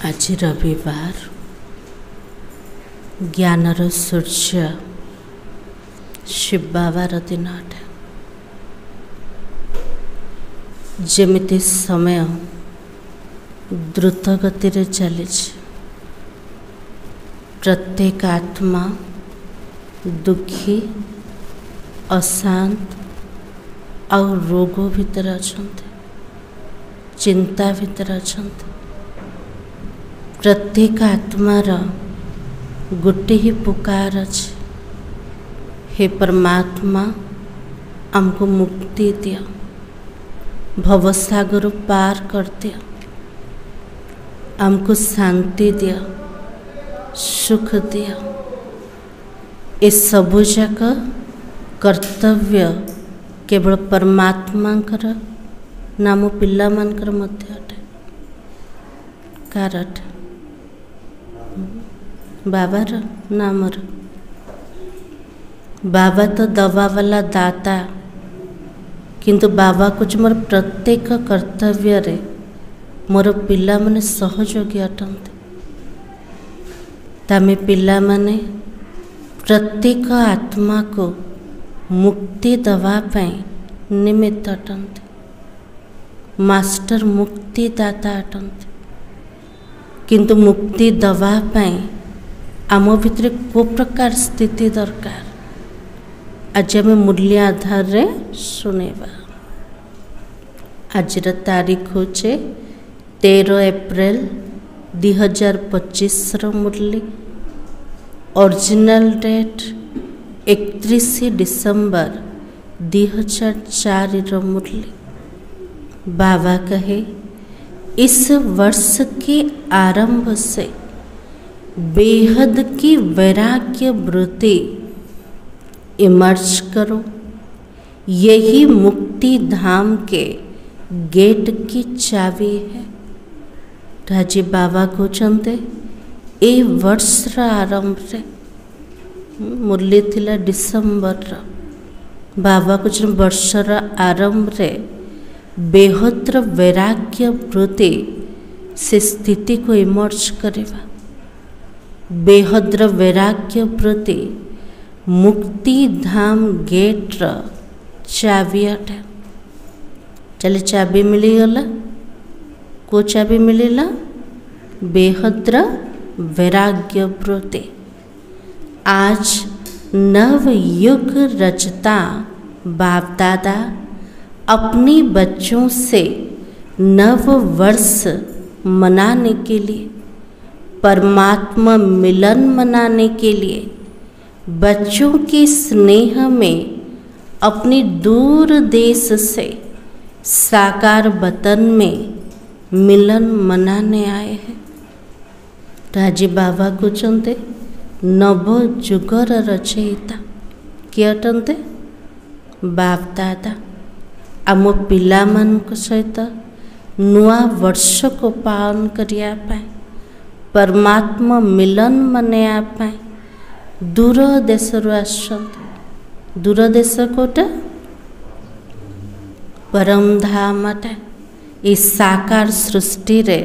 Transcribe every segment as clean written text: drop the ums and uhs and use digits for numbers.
आज रविवार ज्ञानर सूर्य शिव बाबार दिन अटे। जेमिति समय द्रुत गति रे चली, प्रत्येक आत्मा दुखी अशांत और रोग भितर अछंते, चिंता भितर अछंते। प्रत्येक आत्मार गोटे ही पुकार अच्छे, हे परमात्मा हमको मुक्ति दिया, भवसागर पार कर दिया, हमको शांति दिया, सुख दिया। ये सबू जाक कर्तव्य केवल परमात्मांकर नाम पिला मानकर मध्य अटे। कार बाबार नामर बाबा तो दवा वाला दाता, किंतु बाबा कुछ मोर प्रत्येक कर्तव्य रे मोर पिला माने सहयोगी अटंते। तमे पिला माने प्रत्येक आत्मा को मुक्ति दवा पाई निमित्त अटंते। मास्टर मुक्ति दाता अटंते, किंतु मुक्ति दवा पाई आम भितर को प्रकार स्थिति दरकार आज आम मूल्य आधार रे सुनेबा। आज तारीख होचे 13 एप्रिल 2025 मुरली। ओरिजिनल डेट 31 डिसेम्बर 2004 मुरली। बाबा कहे इस वर्ष के आरंभ से बेहद की वैराग्य वृत्ति इमर्ज करो, यही मुक्ति धाम के गेट की चाबी है। राजी बाबा को चंदे ए वर्ष आरंभ रे मुरली थिला डिसेम्बर बाबा को वर्ष आरंभ रे बेहद वैराग्य वृत्ति से स्थिति को इमर्ज करेवा। बेहद वैराग्य वृत्ति मुक्ति धाम गेट चाबी अटे। चले चाबी मिलीगला, को चाबी मिलला? बेहद वैराग्य वृत्ति। आज नव युग रचता बाप दादा अपने बच्चों से नव वर्ष मनाने के लिए, परमात्मा मिलन मनाने के लिए, बच्चों के स्नेह में अपनी दूर देश से साकार वतन में मिलन मनाने आए हैं। राजी बाबा को चंदे नव जुगर रचयिता किए अटंते बाप दादा। आम पिला मान सहित नुआ वर्ष को पालन करिया पाए, परमात्मा मिलन मनाया पाए दूर देश आसछन्ते। दूर देश कोटा परम धाम अटे। इस साकार सृष्टि रे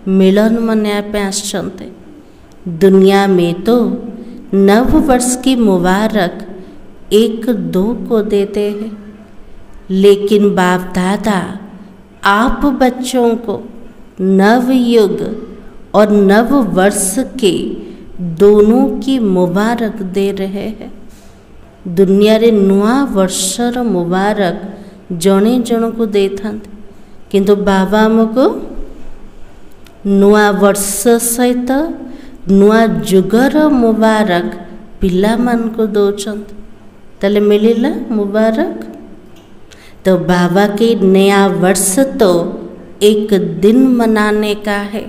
मिलन मनाया पाए आसछन्ते। दुनिया में तो नव वर्ष की मुबारक 1-2 को देते हैं, लेकिन बाप दादा आप बच्चों को नव युग और नव वर्ष के दोनों की मुबारक दे रहे हैं। दुनिया रे नुआ वर्षर मुबारक जने जन को दे थांते, किंतु बाबा हमको नुआ वर्ष सहित नुआ जुगर मुबारक पिला मान को दौचंत। तले मिलिला मुबारक। तो बाबा के नया वर्ष तो एक दिन मनाने का है,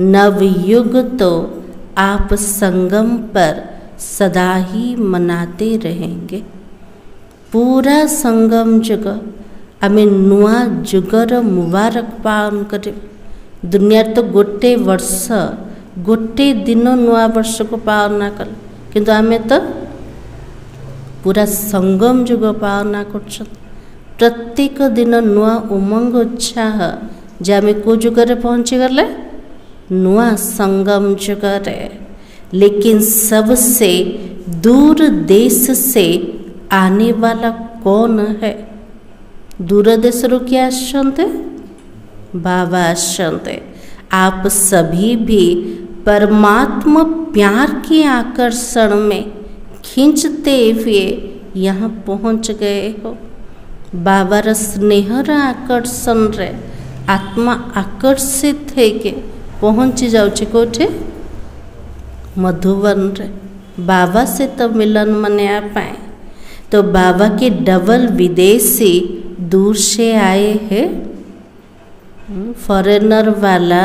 नव युग तो आप संगम पर सदा ही मनाते रहेंगे। पूरा संगम युग आमे नुआ जुगर मुबारक पालन करे। दुनिया तो गोटे वर्ष गोटे दिन नुआ वर्ष को पालना कल, किंतु आमे तो पूरा संगम युग पालना कर। प्रत्येक दिन नुआ उमंग उत्साह जे आम को जुगरे पहुँची गले नुआ संगम जुगरे, लेकिन सबसे दूर देश से आने वाला कौन है? दूर देश रू किए आसते? बाबा आसते। आप सभी भी परमात्मा प्यार के आकर्षण में खींचते हुए यहाँ पहुँच गए हो। बाबार स्नेहर आकर्षण रे आत्मा आकर्षित है के पहुँची जाऊँचे कोठे? मधुबन रे। बाबा से तो मिलन मनाया पाए, तो बाबा के डबल विदेशी दूर से आए हैं। फॉरेनर वाला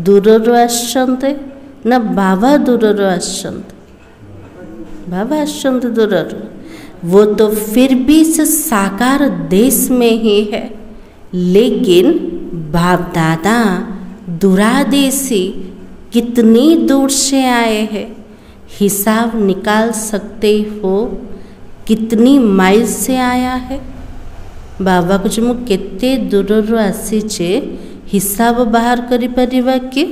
दूर आसते ना बाबा दूर आसते? बाबा आसते दूर। वो तो फिर भी इस साकार देश में ही है, लेकिन बाप दादा दूरादेशी कितनी दूर से आए हैं? हिसाब निकाल सकते हो कितनी माइल से आया है? बाबा कुछ मु केते दूर आसीचे हिसाब बाहर करि परिबा कि?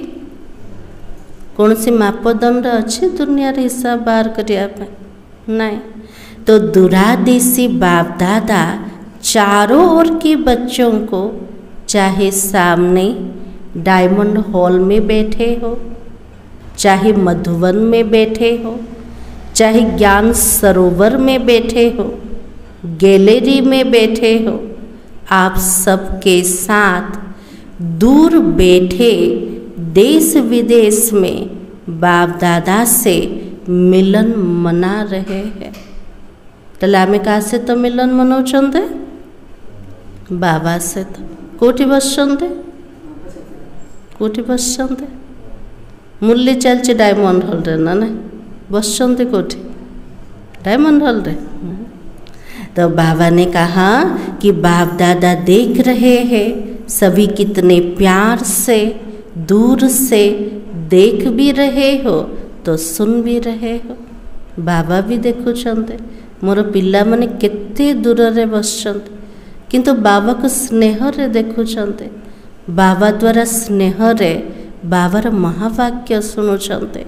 कौन सी मापदंड अच्छे दुनिया रे हिसाब बाहर करिया पे? नहीं। तो दूरादेशी बाप दादा चारों ओर के बच्चों को, चाहे सामने डायमंड हॉल में बैठे हो, चाहे मधुबन में बैठे हो, चाहे ज्ञान सरोवर में बैठे हो, गैलरी में बैठे हो, आप सबके साथ दूर बैठे देश विदेश में बाप दादा से मिलन मना रहे हैं। तो आम क्या से तो मिलन मनाउछन्ते? बाबा से। तो कोठी बसछन्ते? कोठी बसछन्ते? मूल्य चलছে डायमंड हॉल रे ना बसछन्ते कोठी? डायमंड हॉल रे। तो बाबा ने कहा कि बाप दादा देख रहे हैं सभी कितने प्यार से दूर से देख भी रहे हो तो सुन भी रहे हो। बाबा भी देखुछन्ते मोर पिला माने केते दूर रे बसछन्ते, किंतु बाबा को स्नेह रे देखुछन्ते। बाबा द्वारा स्नेह रे बाबार महावाक्य सुनुछन्ते।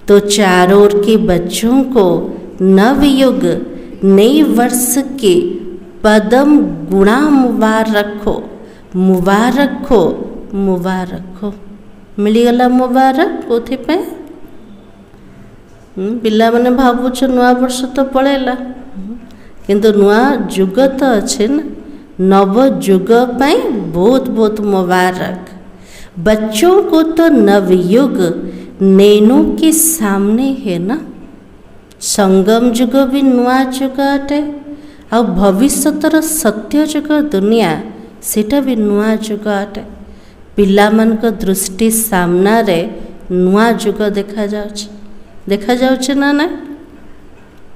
तो चारों ओर के बच्चों को नवयुग नए वर्ष के पदम गुणा मुबारक हो, मुबारक हो, मुबारक हो। मिलगला मुबारक कोथि पे? पिला माने भावुछ नुआ वर्ष तो पड़ेला, किंतु नुआ जुग तो अच्छे ना, नव जुग पाई बहुत बहुत मुबारक। बच्चों को तो नवयुग नैनों के सामने है ना। संगम जुग भी नुआ जुग अटे, आ भविष्यतर सत्य जुग दुनिया सेटा भी नुआ जुग अटे। पिला मन को दृष्टि सामना रे नुआ जुग देखा जाउछ, देखा जाउछ ना ना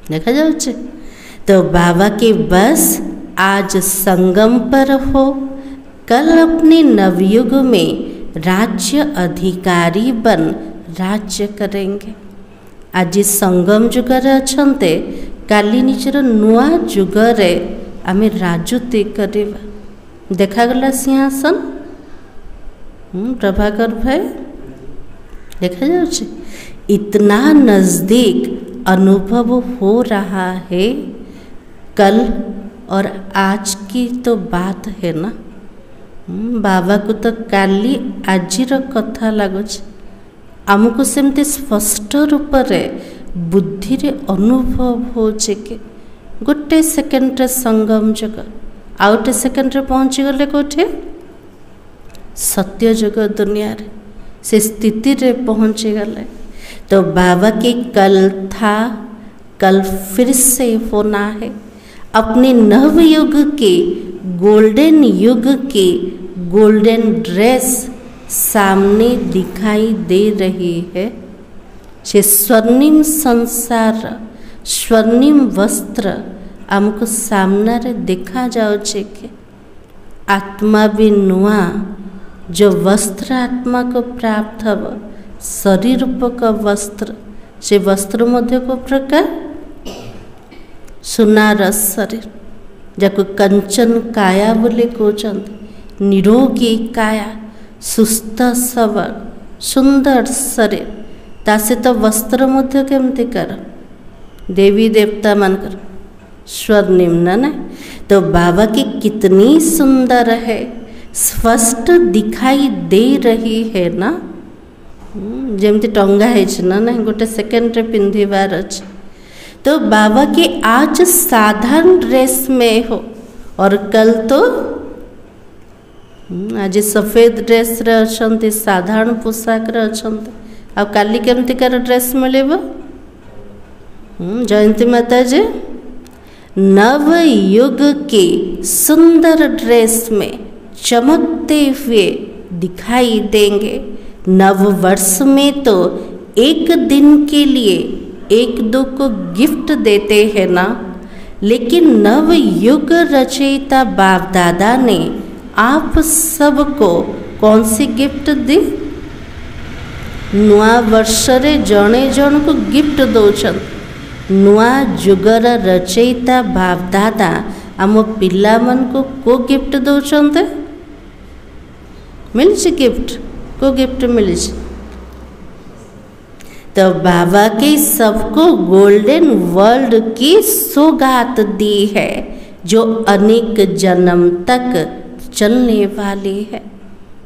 देखा जाउछ। तो बाबा के बस आज संगम पर हो, कल अपने नवयुग में राज्य अधिकारी बन राज्य करेंगे। आज संगम जुगरे अच्छन्ते, काली निजर नुआ जुगरे आमे राजुती करिबा। देखागला सिंहासन प्रभाकर भाई देखा जाउछ। इतना नज़दीक अनुभव हो रहा है। कल और आज की तो बात है ना। बाबा को तो काली आजिर कथा लगुच, आमको सेमती स्पष्ट रूप रे बुद्धि रे अनुभव हो कि गोटे सेकेंड रे संगम जुग, आउटे सेकेंड रे पहुँची गले कोठे? सत्य जुग दुनिया रे से स्थिति रे पहुँची गले। तो बाबा के कल था, कल फिर से होना है। अपने नव युग के गोल्डन युग के गोल्डन ड्रेस सामने दिखाई दे रही है। से स्वर्णिम संसार, स्वर्णिम वस्त्र आमको सामना रे देखा जाउछे कि आत्मा भी नुआ जो वस्त्र आत्मा को प्राप्त हब, शरीर का वस्त्र, से वस्त्र मध्य को प्रकार सुनार शरीर, जाको कंचन काया बोले कहते, निरोगी काया, सुस्थ सबल सुंदर शरीर ता सहित वस्त्र मध्य केमती कर देवी देवता मानकर स्वर्णिम ना। तो बाबा की कितनी सुंदर है, स्पष्ट दिखाई दे रही है ना। जमती टंगा है ना गोटे सेकेंड रे पिंधिबार अच्छे। तो बाबा की आज साधारण ड्रेस में हो और कल तो आज सफेद ड्रेस रे अच्छे, साधारण पोशाक रे अच्छे। आ काली केमती कर ड्रेस मिलेबो? जयंती माता जी नव युग के सुंदर ड्रेस में चमकते हुए दिखाई देंगे। नव वर्ष में तो एक दिन के लिए एक दो को गिफ्ट देते हैं ना, लेकिन नव युग रचयिता बाप दादा ने आप सबको कौन सी गिफ्ट दी? नुआ वर्ष रे जणे जन को गिफ्ट दौरान नुआ जुगर रचयिता बाप दादा आम पिला मन को गिफ्ट दौरान मिली गिफ्ट को गिफ्ट मिली। तो बाबा के सबको गोल्डन वर्ल्ड की सौगात दी है जो अनेक जन्म तक चलने वाली है।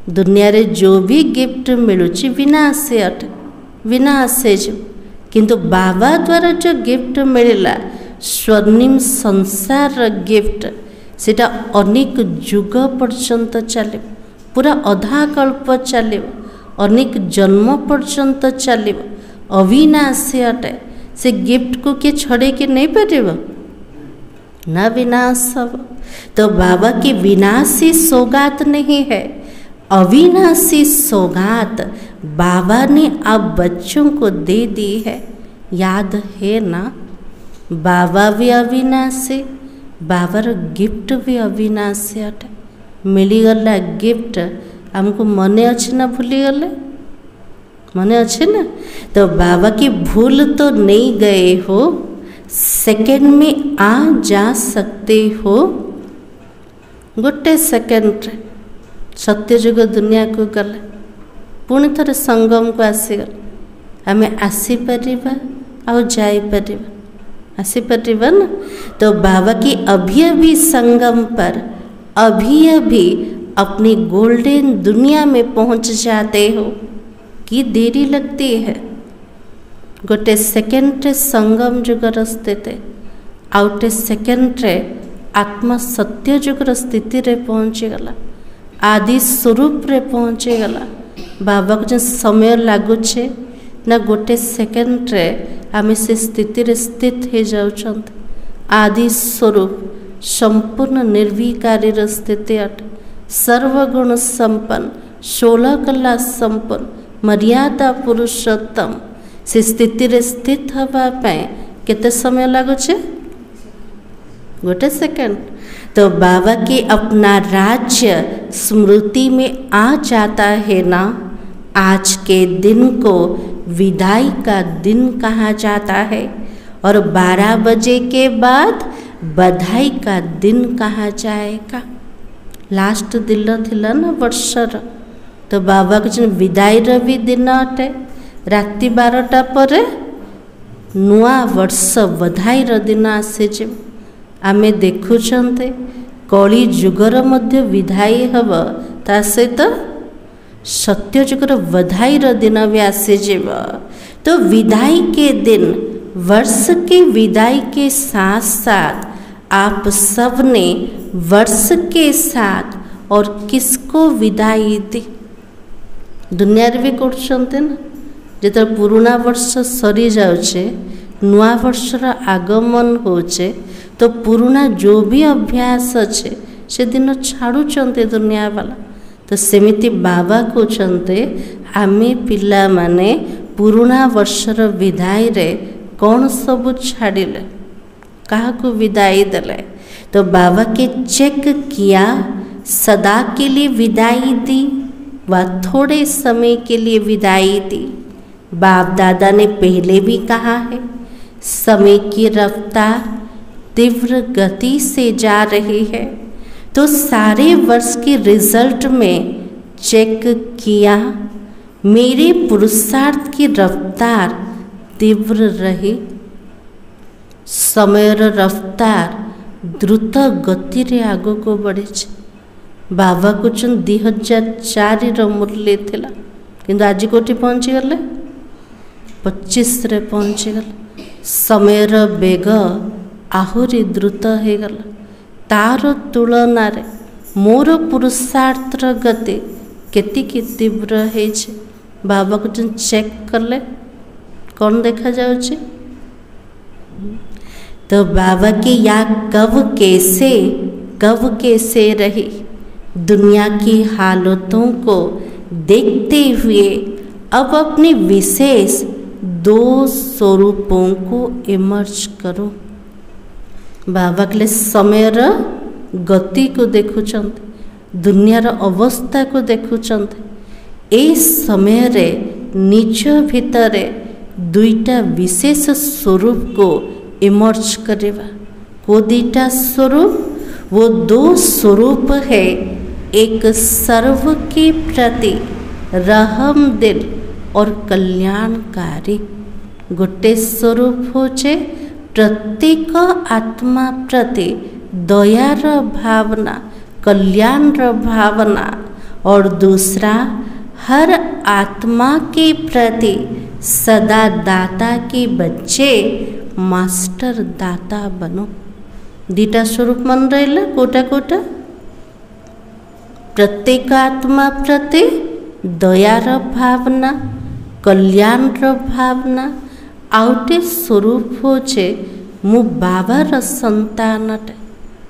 दुनिया रे जो भी गिफ्ट मिलुची विनाशे अटे, विनाशे जो, किंतु बाबा द्वारा जो गिफ्ट मिलला स्वर्णिम संसार गिफ्ट सेटा अनेक जुग पर्यंत चले, पूरा अधा कल्प चले, अनेक जन्म पर्यंत चले, अविनाशी अटे। से गिफ्ट को किए छड़े के नहीं पारिब ना, विनाश सब। तो बाबा की विनाशी सौगात नहीं है, अविनाशी सौगात बाबा ने आप बच्चों को दे दी है। याद है ना, बाबा भी अविनाशी, बाबार गिफ्ट भी अविनाशी अटे। मिलीगला गिफ्ट हमको मने अच्छे ना, भूलीगले मने अच्छे ना। तो बाबा की भूल तो नहीं गए हो, सेकेंड में आ जा सकते हो। गोटे सेकेंड सत्यजुग दुनिया को गले पुणी थे संगम को आसीगल, आम आसीपर आसीपर ना। तो बाबा की अभी अभी संगम पर अभी अभी अपनी गोल्डन दुनिया में पहुंच जाते हो कि देरी लगती है। गोटे सेकेंड संगम जुगर स्थित आउटे सेकेंड आत्मा सत्य जुगर स्थिति रे पहुँची गला, आदि स्वरूप रे पहुँची गला। बाबा को जो समय लगुचे ना गोटे सेकेंड रे आम से स्थिति रे स्थित हो जाउछंत। आदि स्वरूप संपूर्ण निर्विकारी स्थिति अटे, सर्वगुण संपन्न, 16 कला संपन्न, मर्यादा पुरुषोत्तम। से स्थिति रे स्थित हवा पाए केते समय लगुचे? गोटे सेकेंड। तो बाबा के अपना राज्य स्मृति में आ जाता है ना। आज के दिन को विदाई का दिन कहा जाता है और 12 बजे के बाद बधाई का दिन कहा जाएगा। लास्ट दिन थिला ना वर्षर, तो बाबा को जो विदाई भी दिन अटे। राति 12टा पर नुआ वर्ष बधाई दिन आसे। आमे देखुछन्ते कली जुगर मध्य विदाई हब, ता सहित सत्य जुगर बधाई दिन भी आसे जीव। तो विदाई के दिन, वर्ष के विदाई के साथ साथ आप सब ने वर्ष के साथ और किसको विदाई दी? दुनिया रे भी करछन्ते ना, जेते पुराना वर्ष सरी जाउछे, नुआ वर्षर आगमन होचे, तो पुराना जो भी अभ्यास अच्छे से दिन छाड़ुचंते दुनिया वाला। तो सेमिति बाबा कहते आमे पिला माने पुराना वर्षर विदाई रे कौन सब छाड़िले, कहा को विदाई देले? तो बाबा के चेक किया, सदा के लिए विदाई दी व थोड़े समय के लिए विदाई दी। बाप दादा ने पहले भी कहा है, समय की रफ्तार तीव्र गति से जा रही है। तो सारे वर्ष के रिजल्ट में चेक किया मेरे पुरुषार्थ की रफ्तार तीव्र रही। समयर रफ्तार द्रुत गति रे आगो को बढ़ी। बाबा कहते 2004 मुरली थिला किंतु आज कोठी पहुँची गले 25 रे पहुँची गले। समयर बेग आहुरी द्रुत हो गला। तार तुलना रे मोर पुरुषार्थर गति केतिकी तीव्र है। बाबा को चेक कले कौन देखा जाउछि। तो बाबा की या कब कैसे रही दुनिया की हालतों को देखते हुए अब अपने विशेष 2 स्वरूपों को इमर्ज करो। बाबा के समयर गति को देखुचंत, दुनियार अवस्था को देखुचंत। ए समय रे निज भितरे 2टा विशेष स्वरूप को इमर्ज करेवा। को 2टा स्वरूप? वो 2 स्वरूप है। एक सर्व के प्रति रहमदिल और कल्याणकारी। गोटे स्वरूप होचे प्रत्येक आत्मा प्रति दयार भावना, कल्याण भावना, और दूसरा हर आत्मा के प्रति सदा दाता के बच्चे मास्टर दाता बनो। 2टा स्वरूप मन रहा कोटा कोटा। प्रत्येक आत्मा प्रति दयार भावना, कल्याण भावना, आउटे स्वरूप होचे मु बाबार संतानटे।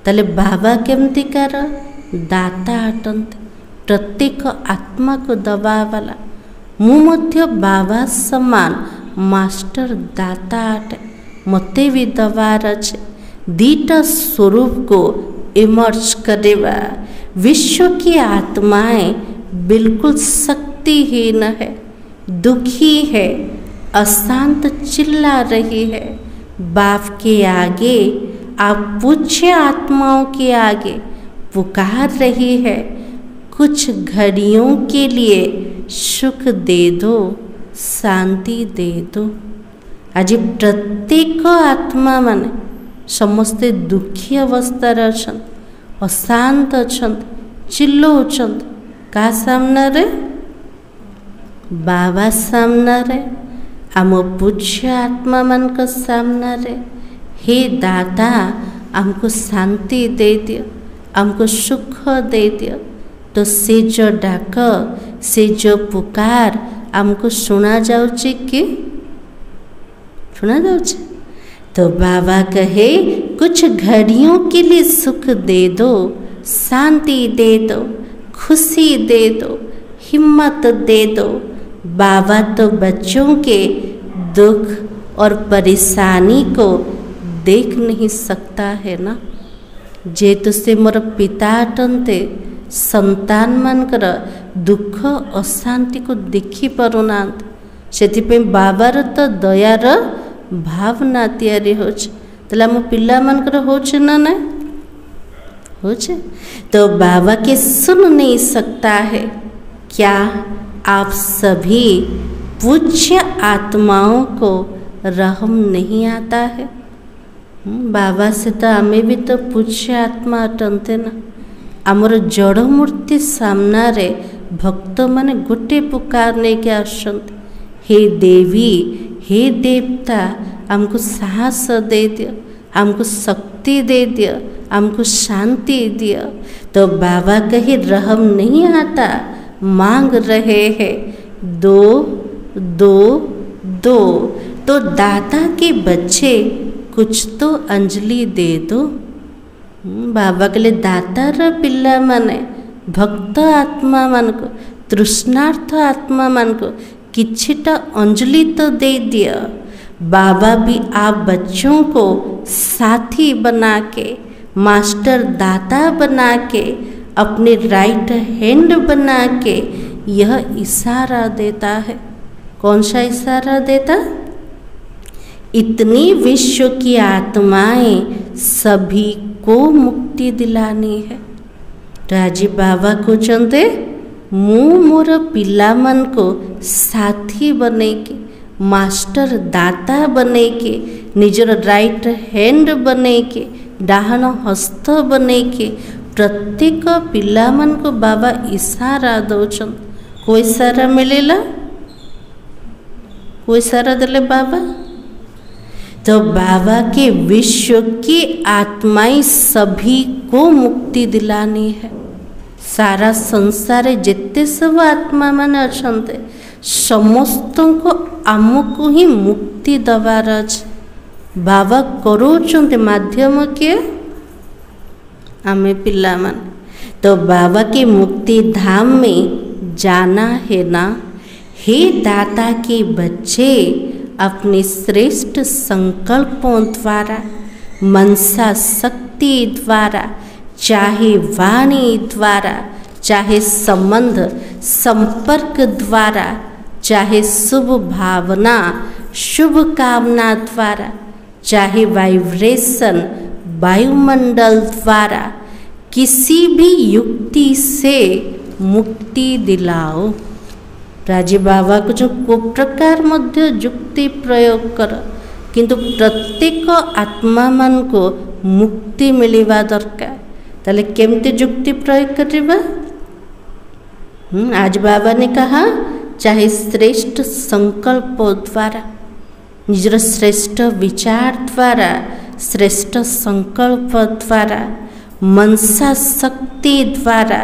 ताले बाबा केमतिकार दाता अटंते, प्रत्येक आत्मा को दबा वाला। मु मध्य बाबा समान मास्टर दाता अटे, मते भी दबार अच्छे। 2टा स्वरूप को इमर्ज करेवा। विश्व की आत्माएं बिल्कुल शक्तिहीन है, दुखी है, अशांत चिल्ला रही है। बाप के आगे, आप पूज्य आत्माओं के आगे पुकार रही है, कुछ घड़ियों के लिए सुख दे दो, शांति दे दो। आज प्रत्येक आत्मा माने समस्ते दुखी अवस्था अच्छा, अशांत अच्छा, चिल्लाउछन। का सामना रे? बाबा सामना रे, आम पूज्य आत्मा मान का सामना रे। हे दादा, हमको शांति दे दियो, हमको सुख दे दियो। तो से जो डाक, से जो पुकार हमको सुना जाउची कि सुना जाउची? तो बाबा कहे कुछ घड़ियों के लिए सुख दे दो, शांति दे दो, खुशी दे दो, हिम्मत दे दो। बाबा तो बच्चों के दुख और परेशानी को देख नहीं सकता है ना। जेतु से मोर पिता अटंते संतान मानकर दुख अशांति को देखी पारुना। से बाबार तो दयार भावना तैयारी होछ। तला मो पिला मानकर होछ ना ना होछ। तो बाबा के सुन नहीं सकता है। क्या आप सभी पूज्य आत्माओं को रहम नहीं आता है? बाबा से तो आमे भी तो पूज्य आत्मा अटंते ना। आमर जड़ मूर्ति सामना रे भक्त माने गोटे पुकार नहीं के आसंत, हे देवी, हे देवता, हमको साहस दे दियो, हमको शक्ति दे दियो, हमको शांति दियो। तो बाबा कहीं रहम नहीं आता, मांग रहे हैं दो दो दो। तो दाता के बच्चे कुछ तो अंजलि दे दो। बाबा के लिए दातार पिला माने भक्त आत्मा मान को, तृष्णार्थ आत्मा मान को किछिटा अंजलि तो दे दिया। बाबा भी आप बच्चों को साथी बना के, मास्टर दाता बना के, अपने राइट हैंड बना के यह इशारा देता है। कौन सा इशारा देता? इतनी विश्व की आत्माएं सभी को मुक्ति दिलानी है। राजी बाबा को चंदे मु मोर पिलामान को साथी बनेके, मास्टर दाता बनेके, निजर राइट हैंड बनेके, डाहण हस्त बनेके प्रत्येक पिलामान को बाबा इशारा दौचन। कोई इशारा मिलेला? कोई इशारा देले बाबा? तो बाबा के विश्व की आत्माएं सभी को मुक्ति दिलानी है। सारा संसार जिते सब आत्मा मान अच्छे समस्त को आमको ही मुक्ति दबार अच्छे। बाबा करोचंते माध्यम के आमे पिला मान। तो बाबा के मुक्ति धाम में जाना है ना। हे दाता के बच्चे, अपने श्रेष्ठ संकल्पों द्वारा, मनसा शक्ति द्वारा, चाहे वाणी द्वारा, चाहे संबंध संपर्क द्वारा, चाहे शुभ भावना शुभ कामना द्वारा, चाहे वाइब्रेशन वायुमंडल द्वारा, किसी भी युक्ति से मुक्ति दिलाओ। राजी बाबा को जो को प्रकार मध्य युक्ति प्रयोग कर, किंतु प्रत्येक आत्मा मान को मुक्ति मिलवा दरकार। ताले केमती युक्ति प्रयोग करबा? आज बाबा ने कहा चाहे श्रेष्ठ संकल्प द्वारा, निजर श्रेष्ठ विचार द्वारा, श्रेष्ठ संकल्प द्वारा, मनसा शक्ति द्वारा,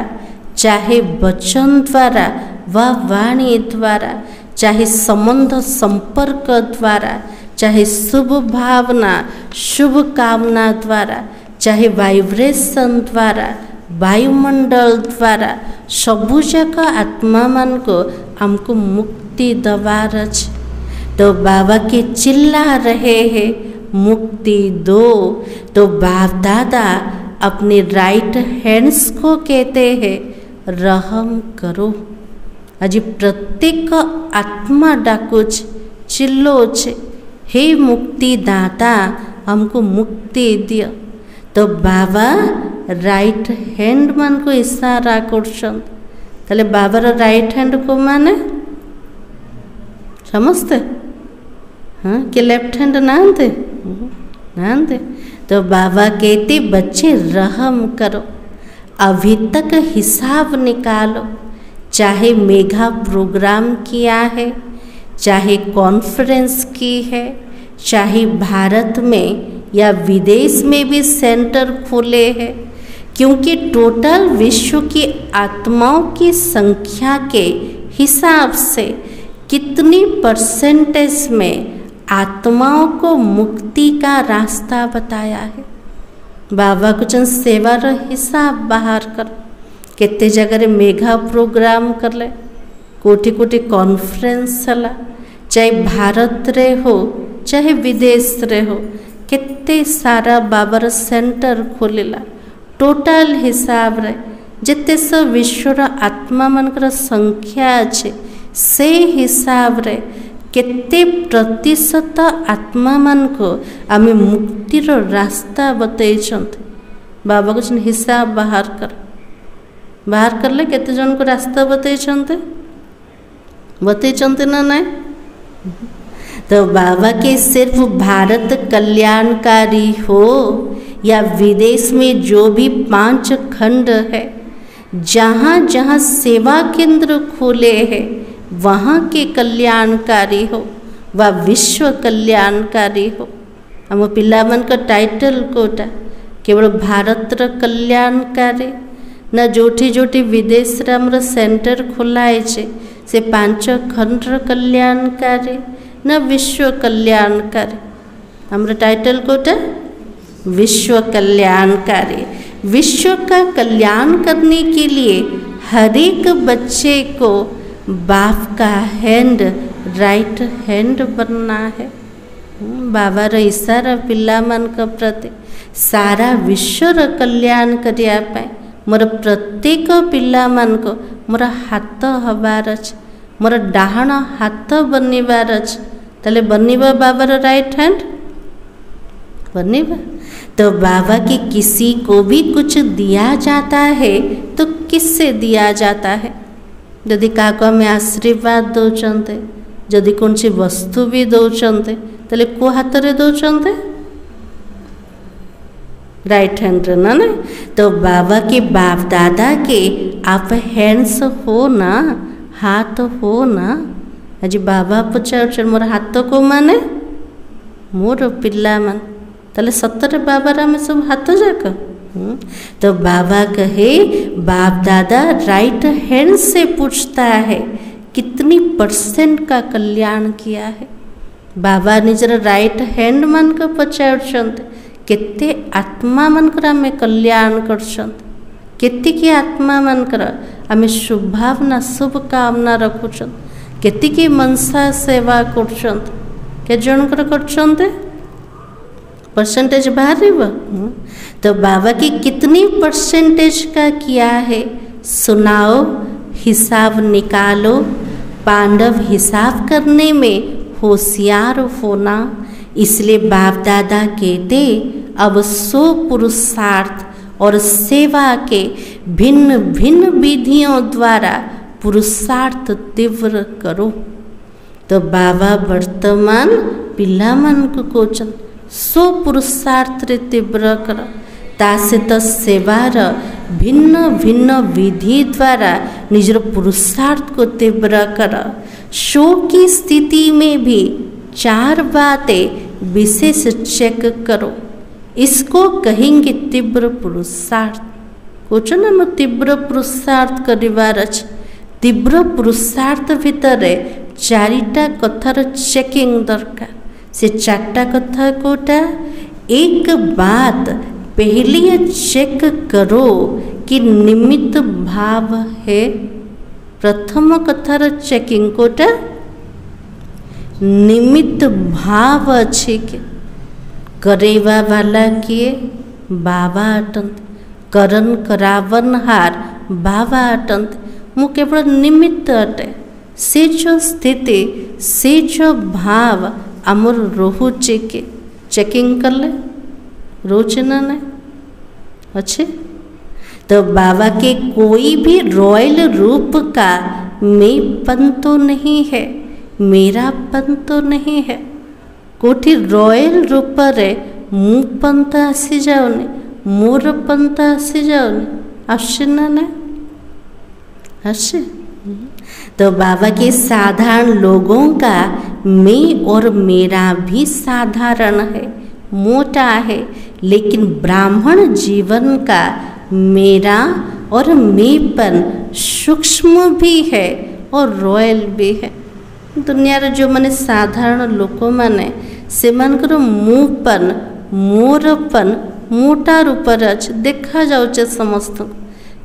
चाहे वचन द्वारा व वाणी द्वारा, चाहे संबंध संपर्क द्वारा, चाहे शुभ भावना शुभ कामना द्वारा, चाहे वाइब्रेशन द्वारा, वायुमंडल द्वारा, सबू जाक आत्मा मान को हमको मुक्ति दबार अच्छे। तो बाबा के चिल्ला रहे हैं मुक्ति दो। तो बाप दादा अपने राइट हैंड्स को कहते हैं रहम करो। आज प्रत्येक आत्मा डाकुच चिल्लोच, हे मुक्ति दाता हमको मुक्ति दियो। तो बाबा राइट हैंड मान को इशारा करछन। ताले बाबार राइट हैंड को माने समझते? हाँ, कि लेफ्ट हैंड नांते नांते। तो बाबा कहते बच्चे रहम करो, अभी तक हिसाब निकालो। चाहे मेगा प्रोग्राम किया है, चाहे कॉन्फ्रेंस की है, चाहे भारत में या विदेश में भी सेंटर खोले हैं, क्योंकि टोटल विश्व की आत्माओं की संख्या के हिसाब से कितनी परसेंटेज में आत्माओं को मुक्ति का रास्ता बताया है। बाबा कुछ सेवार हिसाब बाहर कर, केते जगह मेगा प्रोग्राम कर ले, कोटि कोटि कॉन्फ्रेंस चला, चाहे भारत रे हो चाहे विदेश रे हो, केते सारा बाबार सेंटर खोलेला। टोटल हिसाब रे जिते सब विश्वर आत्मा मनकर संख्या अच्छे से हिसाब रे केते प्रतिशत आत्मा मान को आमे मुक्तिर रास्ता बतैछन्ते। बाबा कुछ हिसाब बाहर कर ले केते जन को रास्ता बतैछन्ते ना नहीं? तो बाबा के सिर्फ भारत कल्याणकारी हो या विदेश में जो भी 5 खंड है, जहाँ जहाँ सेवा केंद्र खोले हैं वहाँ के कल्याणकारी हो व विश्व कल्याणकारी हो। हम पिला मन का टाइटल कोटा केवल भारत कल्याणकारी ना, जोठी जोठी विदेश रे हमर सेंटर खोलाए से 5 खंड कल्याणकारी न विश्व कल्याणकारी। हमारा टाइटल कोटा विश्व कल्याणकारी। विश्व का कल्याण करने के लिए हर एक बच्चे को बाप का हैंड राइट हैंड बनना है। बाबा रो इशारा पिला मन का प्रति सारा विश्वर कल्याण करिया पाए मोर प्रत्येक पिला मन को मोर हाथ हबार अछि, मोर डाहण हाथ बनिबार अछि। ताले बनिबा बाबार राइट हैंड बनिबा। तो बाबा के किसी को भी कुछ दिया जाता है तो किससे दिया जाता है? जदि क्या आम आशीर्वाद दौरान जदि कौन सी वस्तु भी दौरान तेल को हाथ में दौरान राइट हैंड ना ना। तो बाबा के बाप दादा के आप हैंड्स हो ना, हाथ हो ना। आज बाबा पचार मोर हाथ को माने मोर पिला मान ताले सतरे बाबा आम सब हाथ जाक। तो बाबा कहे बाप दादा राइट हैंड से पूछता है कितनी % का कल्याण किया है। बाबा निजर राइट हैंड मान को पचार केते आत्मा मनकर आम कल्याण करती आत्मा मनकर आम शुभभावना शुभ कामना रखुन केतिकी मनसा सेवा कर जनकर % बाहर। तो बाबा की कितनी % का किया है सुनाओ, हिसाब निकालो। पांडव हिसाब करने में होशियार होना, इसलिए बाप दादा कहते अब 100 पुरुषार्थ और सेवा के भिन्न भिन्न विधियों द्वारा पुरुषार्थ तीव्र करो। तो बाबा वर्तमान पिला मन को कोचन 100 पुरुषार्थ रे तीव्र कर तासहित सेवार भिन्न भिन्न विधि द्वारा निजर पुरुषार्थ को तीव्र कर। 100 की स्थिति में भी 4 बातें विशेष चेक करो। इसको कहेंगे तीव्र पुरुषार्थ। कुछ ना तीव्र पुरुषार्थ करिवार अछि। तीव्र पुरुषार्थ भितर 4टा कथार चेकिंग दरकार। से 4टा कथा कोटा, एक बात पहले चेक करो कि निमित्त भाव है। प्रथम कथार चेकिंग कोटा निमित्त भाव अच्छे के करेवा वाला किए बाबा अटंत, करन करावन हार बाबा अटंत। मु केवल निमित्त अटे। से जो स्थिति से जो भाव आमर रोचे के चेकिंग कर ले रोचे ना नहीं अच्छे। तो बाबा के कोई भी रॉयल रूप का मेंपन तो नहीं है, मेरापन तो नहीं है। कोठी रॉयल रूप रे मुपन तो आसी जाओनी, मोरपन तो आसी जाओनी। आसे ना नहीं आसे। तो बाबा के साधारण लोगों का मैं और मेरा भी साधारण है, मोटा है, लेकिन ब्राह्मण जीवन का मेरा और मेंपन सूक्ष्म भी है और रॉयल भी है। दुनिया रे जो माने साधारण लोक माने से मानकर मुपन मोरपन मोटा रूप अच्छे देखा जाउचे समस्त।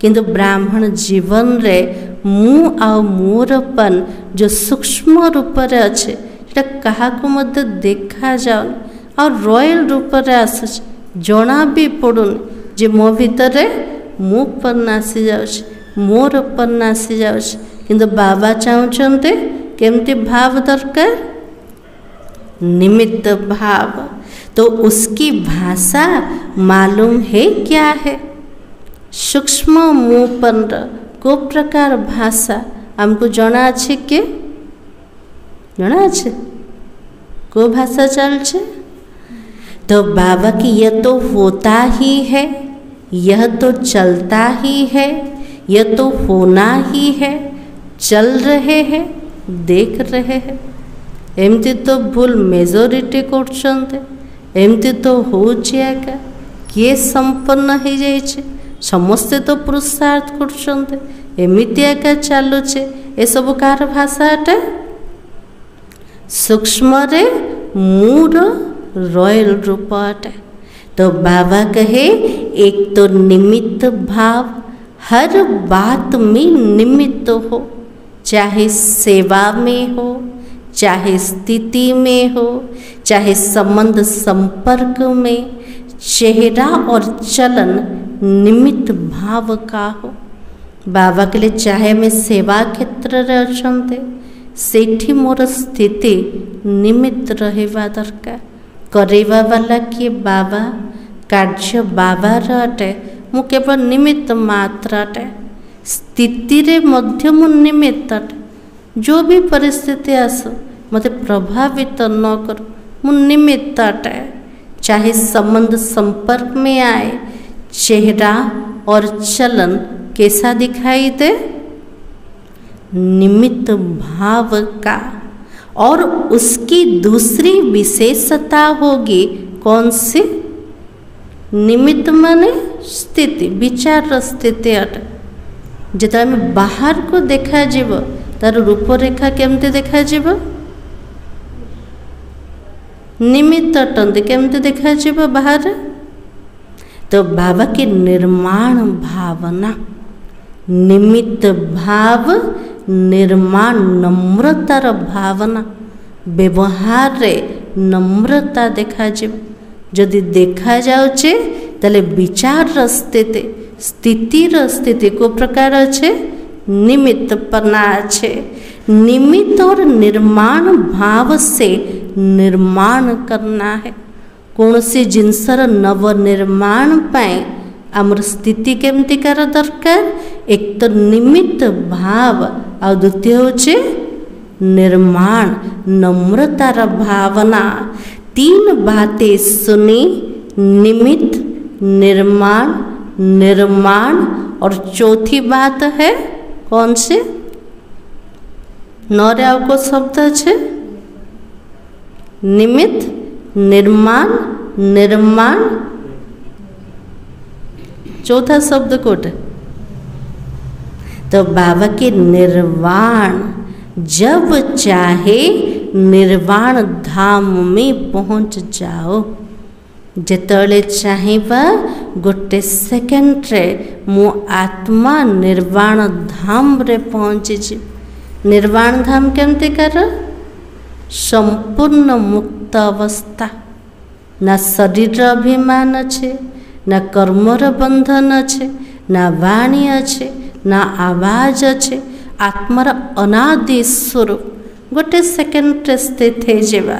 किंतु ब्राह्मण जीवन रे मु आ मोरपन जो सूक्ष्म रूप अच्छे क्या मध्य देखा जाऊन और रॉयल रूप आस जना भी पड़ुन जे मो भितर मुपन आसी जाउछ, मोरपन आसी जाउछ। किंतु बाबा चाहते केमती भाव दरकार, निमित्त भाव। तो उसकी भाषा मालूम है क्या है? सूक्ष्म मुपन को प्रकार भाषा हमको जना अच्छे के जना अच्छे को भाषा चलছে। तो बाबा की यह तो होता ही है, यह तो चलता ही है, यह तो होना ही है, चल रहे हैं, देख रहे हैं। एमती तो भूल मेजोरिटी करछन्ते, एमती तो हो जाएगा किए संपन्न हो जाइए। समस्ते तो पुरुषार्थ करछन्ते, एमिति एका चलुचे। ए सब कार भाषा अटे सूक्ष्म रे मूर रॉयल रूप अटे। तो बाबा कहे एक तो निमित्त भाव, हर बात में निमित्त हो, चाहे सेवा में हो, चाहे स्थिति में हो, चाहे संबंध संपर्क में, चेहरा और चलन निमित्त भाव का हो। बाबा के लिए चाहे मैं सेवा क्षेत्र रे अछन्ते सेठी मोर स्थिति निमित्त रहेवा दरकार। करेवा वाला किए बाबा, कार्य बाबा अटे, मु केवल निमित्त मात्र अटे। स्थिति रे मध्य मु निमित्त अटे। जो भी परिस्थिति आस मते प्रभावित न कर, मु निमित्त अटे। चाहे संबंध संपर्क में आए, चेहरा और चलन कैसा दिखाई दे, निमित्त भाव का। और उसकी दूसरी विशेषता होगी कौन सी? निमित्त माने स्थिति, विचार स्थिति अटे। जिते आम बाहर को देखा जीव तार रूपरेखा केमती देखा जीव, निमित्त अटंती केमती देखा जीव बाहर। तो बाबा की निर्माण भावना, निमित्त भाव, निर्माण नम्रतार भावना, व्यवहार रे नम्रता देखा जीव। जदि देखा जाउचे तले विचार स्थिति, स्थितिर स्थिति को प्रकार अच्छे, निमित्त पना अच्छे। निमित्त और निर्माण भाव से निर्माण करना है। कौन सी जिनसर नव निर्माण पाए आमर स्थिति केमती कर दरकार? एक तो निमित्त भाव आ द्वितीय होचे निर्माण, नम्रतार भावना। तीन बातें सुनी, निमित्त, निर्माण, निर्माण, और चौथी बात है कौन से? नौरे आपको शब्द है निमित्त, निर्माण, निर्माण, चौथा शब्द कोट। तो बाबा के निर्वाण, जब चाहे निर्वाण धाम में पहुंच जाओ। जेतले चाहिबा गोटे सेकेंड रे मो आत्मा निर्वाण धाम रे पहुंची जी। निर्वाण धाम केमती कर? संपूर्ण मुक्त अवस्था। ना शरीर अभिमान अच्छे, ना कर्मर बंधन अच्छे, ना वाणी अच्छे, ना आवाज अच्छे। आत्मार अनादि स्वरूप गोटे सेकेंड स्थित है जीवा।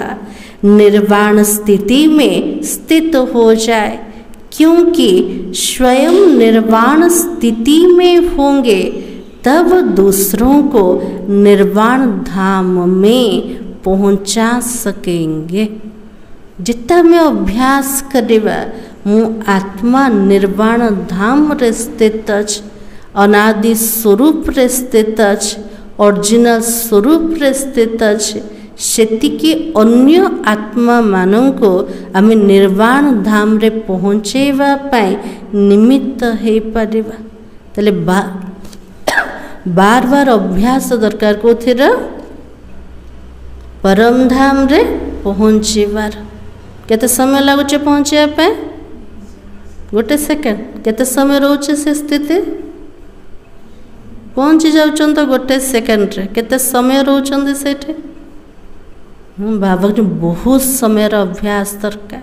निर्वाण स्थिति में स्थित हो जाए, क्योंकि स्वयं निर्वाण स्थिति में होंगे तब दूसरों को निर्वाण धाम में पहुंचा सकेंगे। जितना में अभ्यास करेगा मु आत्मा निर्वाण धाम रे स्थित अछि, अनादि स्वरूप रे स्थित अछि, ओरिजिनल स्वरूप रे स्थित अछि। सेतिकी अन्य आत्मा मानों को आम निर्वाण धाम रे पहुँचेवा पाई निमित्त है परिवा। तले बार बार अभ्यास दरकार कोथिर परम धाम रे पहुँचीबार। केते समय लगुचे पहुँचे पे? गोटे सेकेंड। केते समय रोचे से स्थिति? पहुँची जाउछन तो गोटे सेकेंड रे। केते समय रोचन सेठे? बाबा ने बहुत समय अभ्यास दरकार।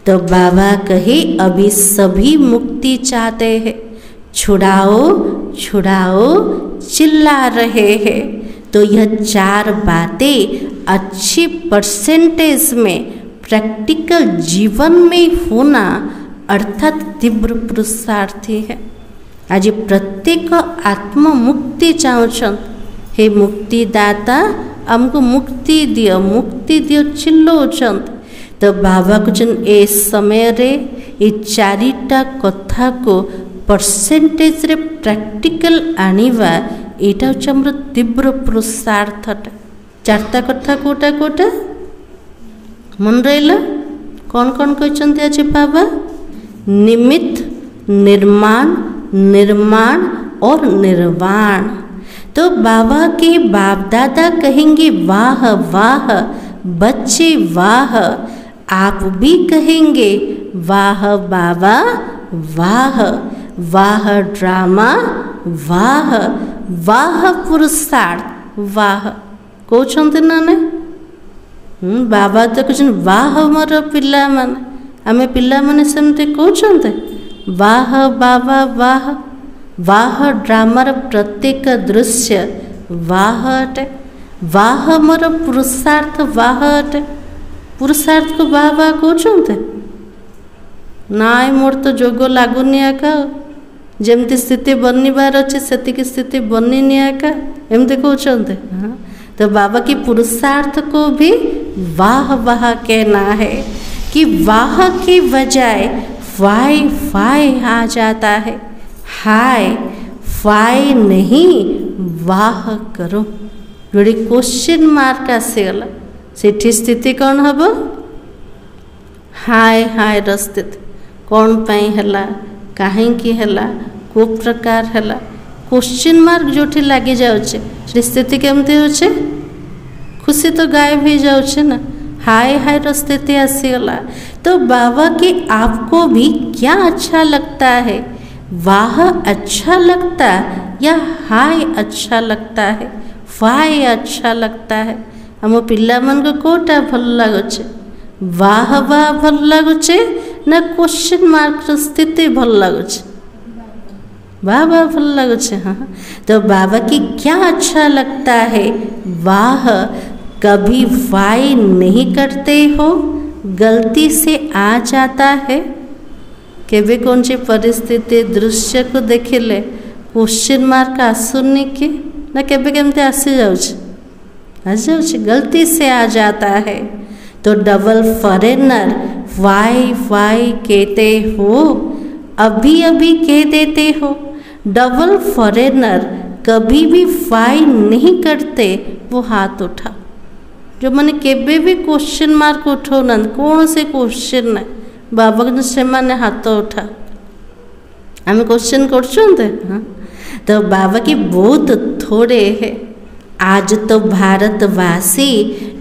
तो बाबा कहे अभी सभी मुक्ति चाहते हैं, छुड़ाओ छुड़ाओ चिल्ला रहे हैं। तो यह चार बातें अच्छी परसेंटेज में प्रैक्टिकल जीवन में होना अर्थात तीव्र पुरुषार्थी है। आज प्रत्येक आत्म मुक्ति चाहछन, हे मुक्तिदाता हमको मुक्ति दियो चिल्लोचन। तो बाबा को जन ए समय रे ये चारिटा कथा को परसेंटेज रे प्रैक्टिकल आनिवा एटा होछ हमर तीव्र पुरुषार्थ। चारटा कथा कोटा कोटा मन रहिला? कौन कौन कहते आज बाबा? निमित्त, निर्माण, निर्माण और निर्वाण। तो बाबा के बाप दादा कहेंगे वाह वाह बच्चे वाह, आप भी कहेंगे वाह बाबा वाह, वाह ड्रामा वाह, वाह पुरुषार्थ वाह। कहते ना ने बाबा तो कहते वाह मोर पिला माने, आमे पिला माने सेमते कहते वाह बाबा वाह। वाह ड्रामार प्रत्येक दृश्य वाह अटे, वाह मोर पुरुषार्थ वाह अटे। पुरुषार्थ को वाह वाह कहते नाई मोर तो जोग लगुनि आका जमती स्थिति बनवार अच्छे से स्थिति बनी आका एमती कहते। हाँ, तो बाबा की पुरुषार्थ को भी वाह वाह कहना है कि वाह की बजाय वाई फाई आ जाता है। हाय फाई नहीं वाह करो, जोड़ी क्वेश्चन मार्क आसीगला सेठी स्थिति कौन हम? हाय हाय स्थिति कौन पाई हैला, काहेकि हैला, को प्रकार हैला, क्वेश्चन मार्क जोठी लगी जाउछे स्थिति केमती होछे? खुशी तो गायब हो जाउछे ना। हाय हाय स्थिति आसीगला। तो बाबा की आपको भी क्या अच्छा लगता है? वाह अच्छा लगता या हाय अच्छा लगता है, फाय अच्छा लगता है? हम पिला मन को कोटा भल लगुचे? वाह वाह भल लगुचे ना क्वेश्चन मार्क स्थिति भल लगुचे? वाह वाह भल लगुचे। हाँ, तो बाबा की क्या अच्छा लगता है? वाह कभी वाई नहीं करते हो, गलती से आ जाता है। केवे कौन सी परिस्थिति दृश्य को देखिले क्वेश्चन मार्क आसुनी कि ना केवे केमती आसी जाउछ, गलती से आ जाता है। तो डबल फॉरेनर वाई वाई कहते हो, अभी अभी कह देते हो। डबल फॉरेनर कभी भी वाई नहीं करते, वो हाथ उठा। जो मैंने केवे भी क्वेश्चन मार्क उठो ना, कौन से क्वेश्चन ना बाबा से मैंने हाथ उठा, आम क्वेश्चन कर। हाँ, तो बाबा की बहुत थोड़े है। आज तो भारतवासी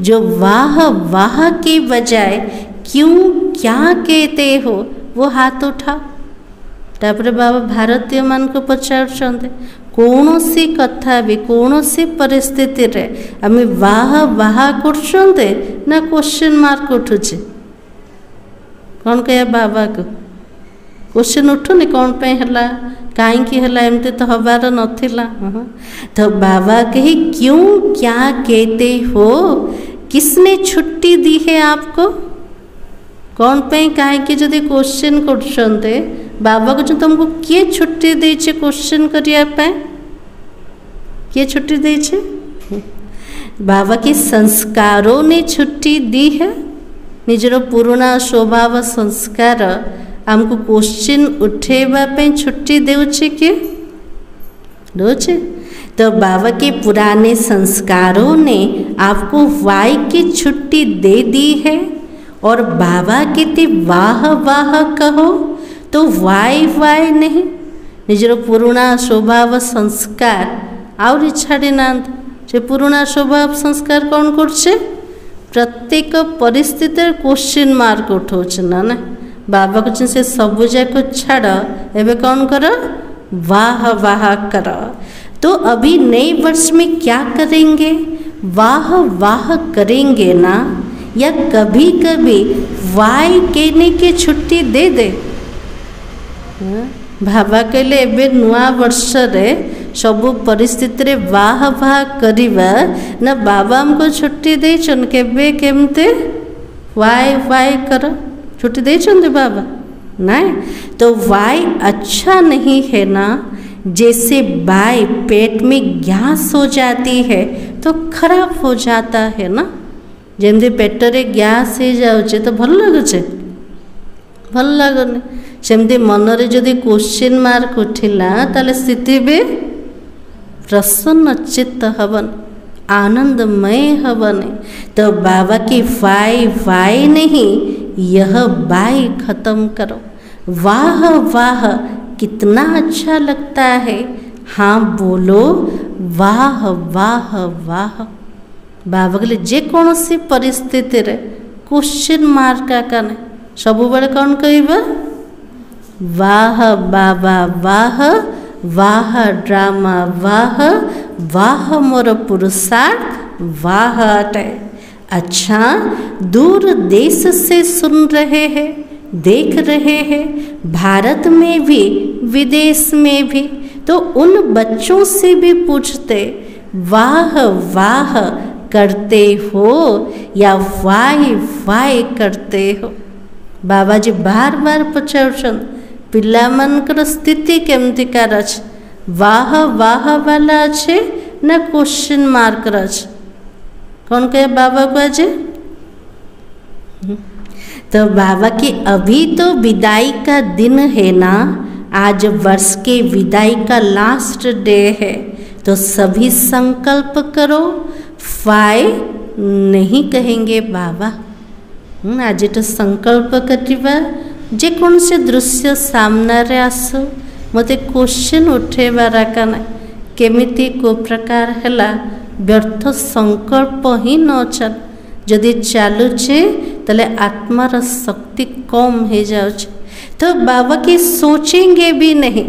जो वाह वाह के बजाय क्यों क्या कहते हो, वो हाथ उठा। तापर बाबा भारतीय मान को पचार कौन सी कथा भी कौन सी परिस्थिति रे आम वाह वाह कर ना क्वेश्चन मार्क उठुचे? कौन कह बाबा को क्वेश्चन उठुनी कौन पे हला, काईकि हला, एमती तो हबार नथिला। तो बाबा कही क्यों क्या कहते हो, किसने छुट्टी दी है आपको? कौन पे काईकि जदि क्वेश्चन करछन्ते बाबा को तुमको किए छुट्टी देछे क्वेश्चन करिया पे? किए छुट्टी देछे? बाबा के संस्कारों ने छुट्टी दी है। निजर पुराना स्वभाव संस्कार आमको क्वेश्चन उठेबा पे छुट्टी देउछे कि दोछे? तो बाबा के पुराने संस्कारों ने आपको वाई की छुट्टी दे दी है और बाबा कहते वाह वाह कहो, तो वाई वाई नहीं। निजर पुराना स्वभाव संस्कार आउरी छाड़ी ना, से पुराना स्वभाव संस्कार कौन करछे? प्रत्येक परिस्थिति क्वेश्चन मार्क उठाउछ ना ना। बाबा को से सबू जाक छाड़, एबे कौन कर? वाह वाह कर। तो अभी नए वर्ष में क्या करेंगे? वाह वाह करेंगे ना, या कभी कभी वाई कहने की छुट्टी दे दे? बाबा कहले एबे नुआ वर्ष रे सबु परिस्थिति रे वाह वाह करिबा ना, बाबा हमको छुट्टी देछन केबे केमते वाई वाई कर छुट्टी देछन बाबा? नहीं। तो वाई अच्छा नहीं है ना। जैसे बाई पेट में गैस हो जाती है तो खराब हो जाता है ना। जमती पेट रे गैस हो जाउछे तो भल लगुछे? भल लगुनी। सेमती मन रे जदि क्वेश्चन मार्क उठिला ताले स्थिति भी प्रसन्न चित्त हवन, आनंदमय हवने। तो बाबा की वाई वाई नहीं, यह बाई खत्म करो। वाह वाह कितना अच्छा लगता है। हाँ बोलो वाह वाह वाह। बाबा कहले जेकोसी परिस्थिति रे क्वेश्चन मार्क आकाने सबु बेले कौन कहबा? वाह बाबा वाह, वाह ड्रामा वाह, वाह मोर पुरुषार्थ वाह अटे। अच्छा, दूर देश से सुन रहे हैं, देख रहे हैं, भारत में भी विदेश में भी, तो उन बच्चों से भी पूछते वाह वाह करते हो या वाई वाई करते हो? बाबा जी बार बार पूछन पिलामानकर स्थिति केमतिकार अछि वाह वाह वाला अच्छे ना क्वेश्चन मार्क अच्छे कौन कहे बाबा को आज तो बाबा की अभी तो विदाई का दिन है ना आज वर्ष के विदाई का लास्ट डे है तो सभी संकल्प करो फाय नहीं कहेंगे बाबा आज तो संकल्प करिबा जे कौन से दृश्य सामना रे आसो मते क्वेश्चन उठेबार काना केमिति को प्रकार हैला व्यर्थ संकल्प ही न चल जदि चालुचे तले आत्मार शक्ति कम हो जाउछ तो बाबा की सोचेंगे भी नहीं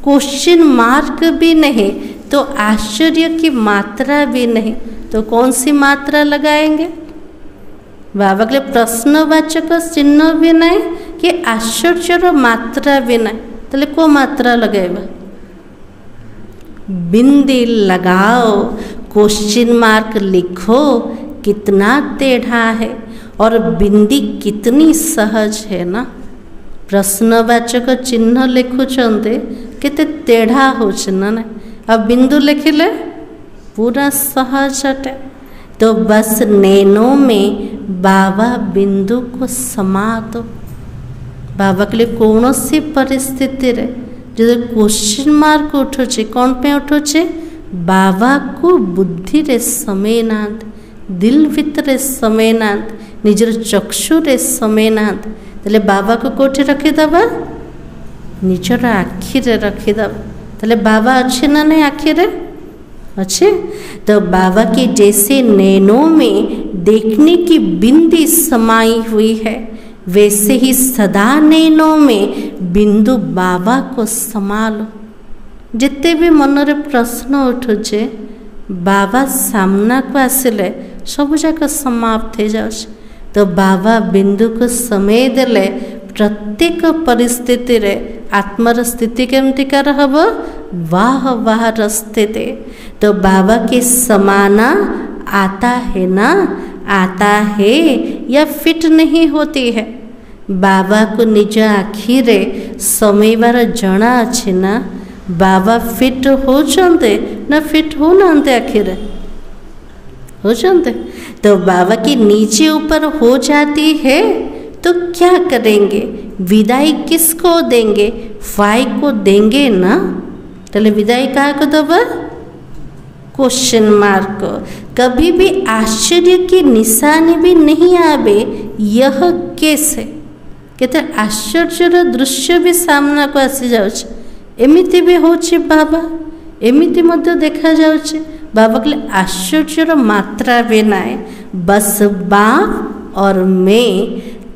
क्वेश्चन मार्क भी नहीं तो आश्चर्य की मात्रा भी नहीं तो कौन सी मात्रा लगाएंगे बाबा के लिए प्रश्नवाचक चिन्ह भी नहीं कि आश्चर्य मात्रा भी नहीं तले को मात्रा लगाएगा बिंदी लगाओ क्वेश्चन मार्क लिखो कितना टेढ़ा है और बिंदी कितनी सहज है ना प्रश्नवाचक चिन्ह लिखुचंते केते टेढ़ा होछ ना अब बिंदु लिखिले पूरा सहज अटे तो बस नैनों में बाबा बिंदु को समा दो बाबा के लिए कौन सी परिस्थिति रे जो क्वेश्चन मार्क उठुचे कौन पे उठुचे बाबा को बुद्धि रे समय नांत दिल भितर समय नांत निजर चक्षु रे समय नांत तले बाबा को कोठे रखीदबा निजर आखि रे रखीदबा तले बाबा अच्छे ना नहीं आखि रे अच्छे तो बाबा के जैसे नैनों में देखने की बिंदी समाई हुई है वैसे ही सदा नैनों में बिंदु बाबा को समालो जिते भी मन रे प्रश्न उठुचे बाबा सामना को आसिले सब जाक समाप्त हो जाउछ तो बाबा बिंदु को समय देले प्रत्येक परिस्थिति रे आत्मार स्थिति केमतिकार हब वाह वाह स्थिति तो बाबा के समाना आता है ना आता है या फिट नहीं होती है बाबा को निज आखि रे समयबार जना अच्छे ना बाबा फिट होचंते ना फिट हो नांते आखिर होचंते तो बाबा की नीचे ऊपर हो जाती है तो क्या करेंगे विदाई किसको देंगे फाई को देंगे ना तले विदाई कहा को दबा क्वेश्चन मार्क कभी भी आश्चर्य की निशानी भी नहीं आवे यह कैसे कहते आश्चर्य दृश्य भी सामना को आसी जाउछ एमिति भी होछि बाबा एमिति मध्य देखा जाउछि बाबा के लिए आश्चर्य मात्रा भी नाए बस बाप और मैं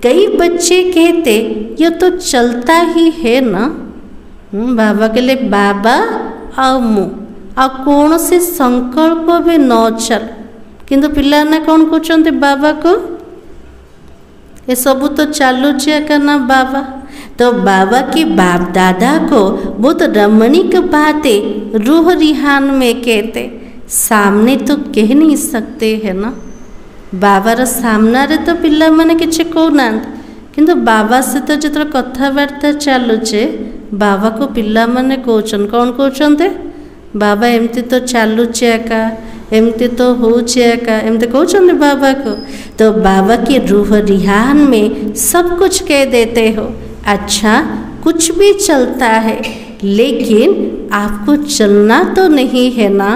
कई बच्चे कहते ये तो चलता ही है ना बाबा के लिए बाबा और मु आ कौन से संकल्प भी न चल किंतु पिला ना कौन कहते बाबा को ये सब तो चालुचे करना बाबा तो बाबा की बाप दादा को बहुत रमणीक बातें रूह रिहान में कहते सामने तो कह नहीं सकते है ना बाबार सामना रे तो पिला माने किछि कहना किंतु बाबा से तो जो कथबार्ता चलुचे बाबा को पिला माने कहउछन कौन कहउछन्ते बाबा एमती तो चलुचे एका एमती तो होचे एका एमती कहउछन्ते बाबा को तो बाबा की रूह रिहान में सब कुछ कह देते हो अच्छा कुछ भी चलता है लेकिन आपको चलना तो नहीं है ना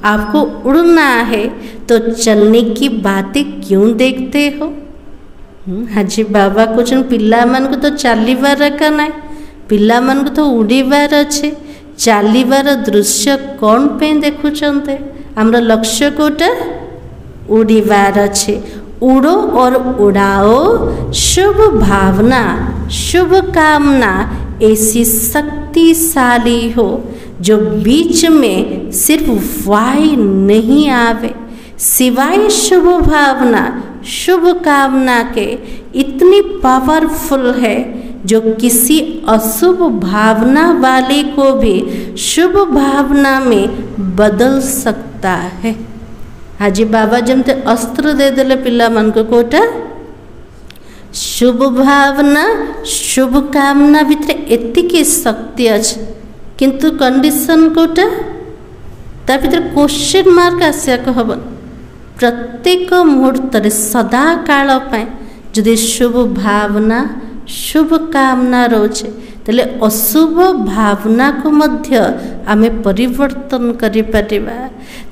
आपको उड़ना है तो चलने की बातें क्यों देखते हो हाजी बाबा कुछ पिला मान को तो चलीबार का ना पिला मान को तो उड़ीबार अच्छे चलीबार दृश्य कौन पे देखुचंते हमर लक्ष्य कोटा उड़ीबार अच्छे उड़ो और उड़ाओ शुभ भावना शुभ कामना ऐसी शक्तिशाली हो जो बीच में सिर्फ वाई नहीं आवे सिवाय शुभ भावना शुभ कामना के इतनी पावरफुल है जो किसी अशुभ भावना वाले को भी शुभ भावना में बदल सकता है। हाजी बाबा जमते अस्त्र दे देले पिला मन को कोटा शुभ भावना शुभ कामना भितर एतिकी शक्ति अच्छे किंतु कंडीशन कोटा ता भीतर क्वेश्चन मार्क आसिया हम प्रत्येक मुहूर्त सदा काल जदि शुभ भावना शुभ कामना रोचे तेले अशुभ भावना को मध्य आमे परिवर्तन करि परिबा।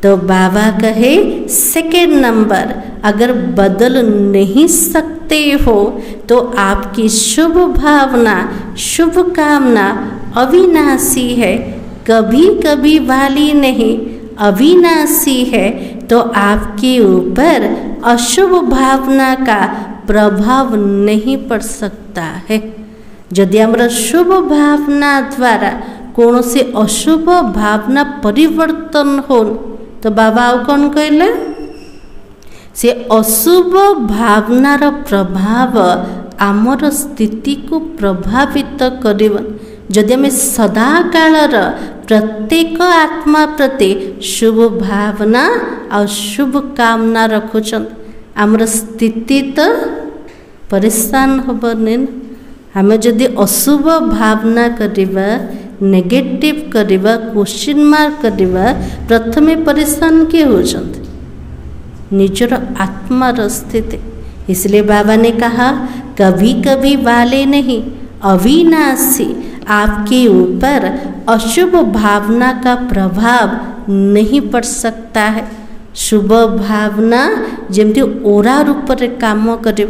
तो बाबा कहे सेकेंड नंबर, अगर बदल नहीं सकते हो तो आपकी शुभ भावना शुभ कामना अविनाशी है, कभी कभी वाली नहीं, अविनाशी है। तो आपके ऊपर अशुभ भावना का प्रभाव नहीं पड़ सकता है। यदि आमर शुभ भावना द्वारा कौन से अशुभ भावना परिवर्तन हो तो बाबा आउ कौन कहले से अशुभ भावनार प्रभाव आमर स्थिति को प्रभावित करिबन। जदि आम सदा कालर प्रत्येक आत्मा प्रति शुभ भावना और शुभ कामना रखुचन आमर स्थिति तो परेशान होबनी। आम जदि अशुभ भावना करिबा नेगेटिव करिबा क्वेश्चन मार्क करिबा प्रथमे परेशान किए होचंत निजर आत्मार स्थिति। इसलिए बाबा ने कहा कभी कभी वाले नहीं, अविनाशी, आपके ऊपर अशुभ भावना का प्रभाव नहीं पड़ सकता है। शुभ भावना जमती ओरा रूप रे काम करे,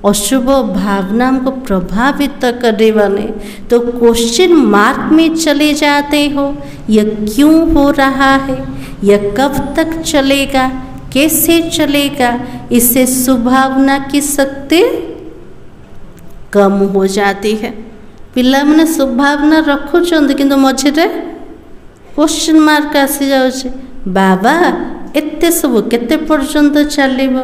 अशुभ भावना हमको प्रभावित करने तो क्वेश्चन मार्क में चले जाते हो, यह क्यों हो रहा है, यह कब तक चलेगा, कैसे चलेगा। इससे सुभावना की शक्ति कम हो जाती है। पिला मैंने सुभावना रखुचंद किंतु मझे क्वेश्चन मार्क आसी जाउछे, बाबा एते सब केते पर्यंत चलिबो,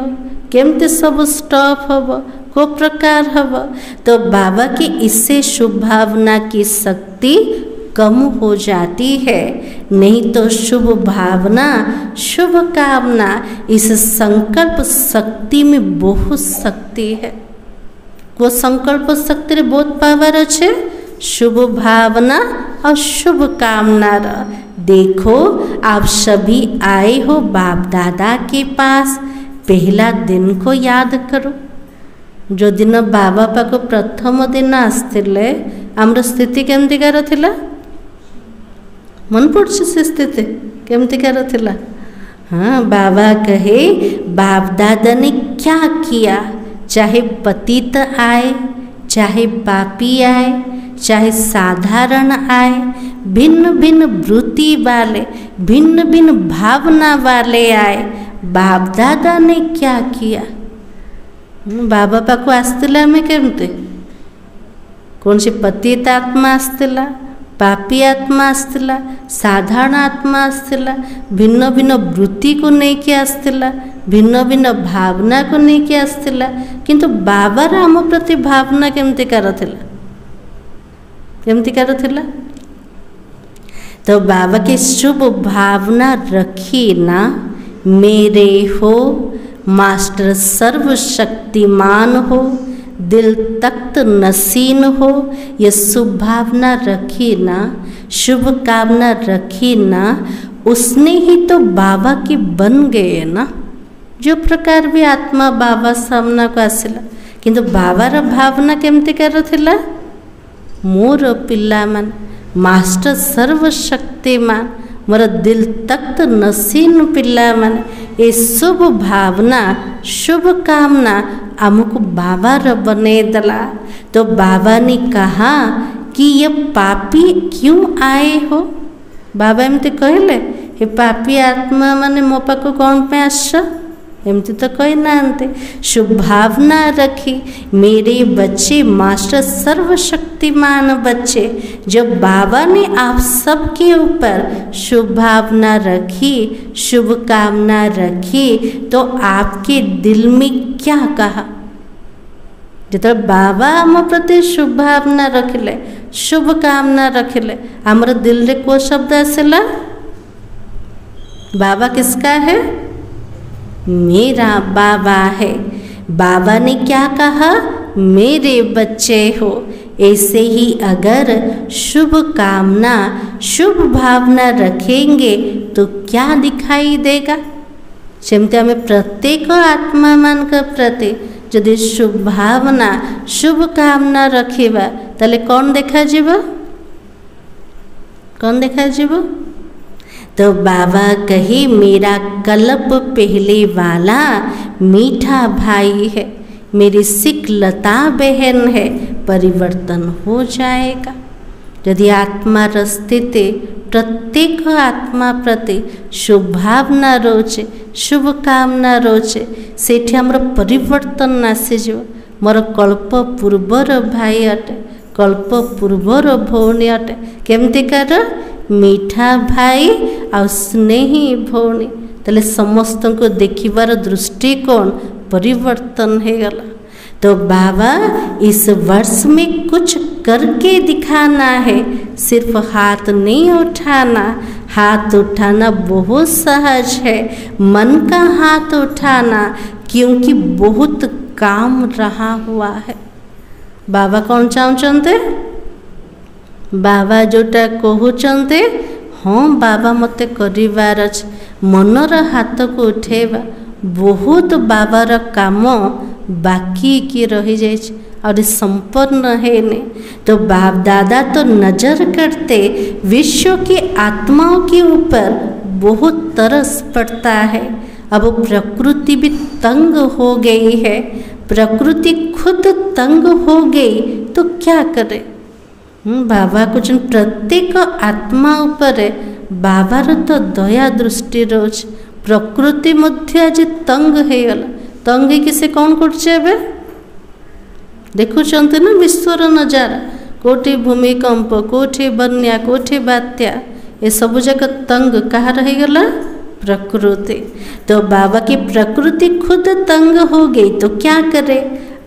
केमते सब स्टॉप हबो, को प्रकार हबो। तो बाबा की इससे शुभ भावना की शक्ति कम हो जाती है। नहीं तो शुभ भावना शुभ कामना इस संकल्प शक्ति में बहुत शक्ति है। वो संकल्प शक्ति रे बहुत पावर अच्छे शुभ भावना और शुभ कामना रा। देखो आप सभी आए हो बाप दादा के पास, पहला दिन को याद करो। जो दिन बाबा पाक प्रथम दिन आसते आमर स्थिति केमतिकार थिला, मन पड़े से स्थिति केमतिकार थिला। हाँ, बाबा कहे बाप दादा ने क्या किया, चाहे पतित आए, चाहे पापी आए, चाहे साधारण आए, भिन्न भिन्न वृत्ति वाले, भिन्न भिन्न भावना वाले आए, बाप दादा ने क्या किया। बाबा पाक आसला में केमते कौन सी पतित आत्मा आसला, पापी आत्मा आसला, साधारण आत्मा आसला, भिन्न भिन्न वृत्ति को लेके आसला, भिन्न भिन्न भावना को लेके आसला। किंतु बाबार आम प्रति भावना केमतिकार थिला, केमतिकार थिला। तो बाबा के शुभ भावना रखी ना, मेरे हो मास्टर सर्वशक्तिमान हो, दिल तख्त नसीन हो, ये शुभ भावना रखी ना, शुभ कामना रखी ना, उसने ही तो बाबा की बन गए ना। जो प्रकार भी आत्मा बाबा सामना को आसला, किंतु बाबार भावना केमतिकार थिला, मोर पिला मान मास्टर सर्वशक्तिमान, मोर दिल तख्त नसीन पिला मान, ये शुभ भावना शुभ कामना आमको बाबा बने दला। तो बाबा ने कहा कि ये पापी क्यों आए हो। बाबा एमती कहले हे पापी आत्मा माने मो पाक कौन पे आस, एमती तो कही ना। शुभ भावना रखी, मेरे बच्चे मास्टर सर्वशक्तिमान बच्चे, जब बाबा ने आप सबके ऊपर शुभ भावना रखी, शुभ कामना रखी, तो आपके दिल में क्या कहा। जो बाबा आम प्रति शुभ भावना रखिले, शुभ कामना रखिले, आमर दिल रे को शब्द आसला, बाबा किसका है, मेरा बाबा है। बाबा ने क्या कहा, मेरे बच्चे हो। ऐसे ही अगर शुभ कामना शुभ भावना रखेंगे तो क्या दिखाई देगा। सेमती आम प्रत्येक आत्मा मान प्रति जदि शुभ भावना शुभ कामना रखिबा ताले कौन देखा जीवो, कौन देखा जीवो। तो बाबा कहे मेरा कल्प पहले वाला मीठा भाई है, मेरी सिक लता बहन है, परिवर्तन हो जाएगा। यदि आत्मा स्थित प्रत्येक आत्मा प्रति शुभ भावना रोचे शुभ कामना रोचे सेठी हमर परिवर्तन आसीज। मोर कल्प पूर्वर भाई अटे, कल्प पूर्वर भौणी अटे, केमतिकार मीठा भाई आ स्नेही भौणी। ताले समस्त को देखिबार दृष्टिकोण परिवर्तन हो गला। तो बाबा इस वर्ष में कुछ करके दिखाना है, सिर्फ हाथ नहीं उठाना। हाथ उठाना बहुत सहज है, मन का हाथ उठाना क्योंकि बहुत काम रहा हुआ है। बाबा कौन चाहते, बाबा जोटा कहते हाँ बाबा मते करिवार अछि, मनर हाथ को उठेबा बहुत बाबार काम बाकी की रही जाए और संपन्न है ने। तो बाप दादा तो नजर करते विश्व की आत्माओं के ऊपर बहुत तरस पड़ता है। अब प्रकृति भी तंग हो गई है, प्रकृति खुद तंग हो गई तो क्या करे। बाबा कुछ प्रत्येक आत्मा ऊपर बाबार तो दया दृष्टि रोच। प्रकृति मध्य आज तंग हो गला, तंग कि से कौन कर देखुंत ना विश्वर नजारा, कोठी भूमिकंप, कोठी बन्या, कोठी बात्या, ये सब जगह तंग कहाँ रहीगला, प्रकृति। तो बाबा की प्रकृति खुद तंग हो गई तो क्या करे,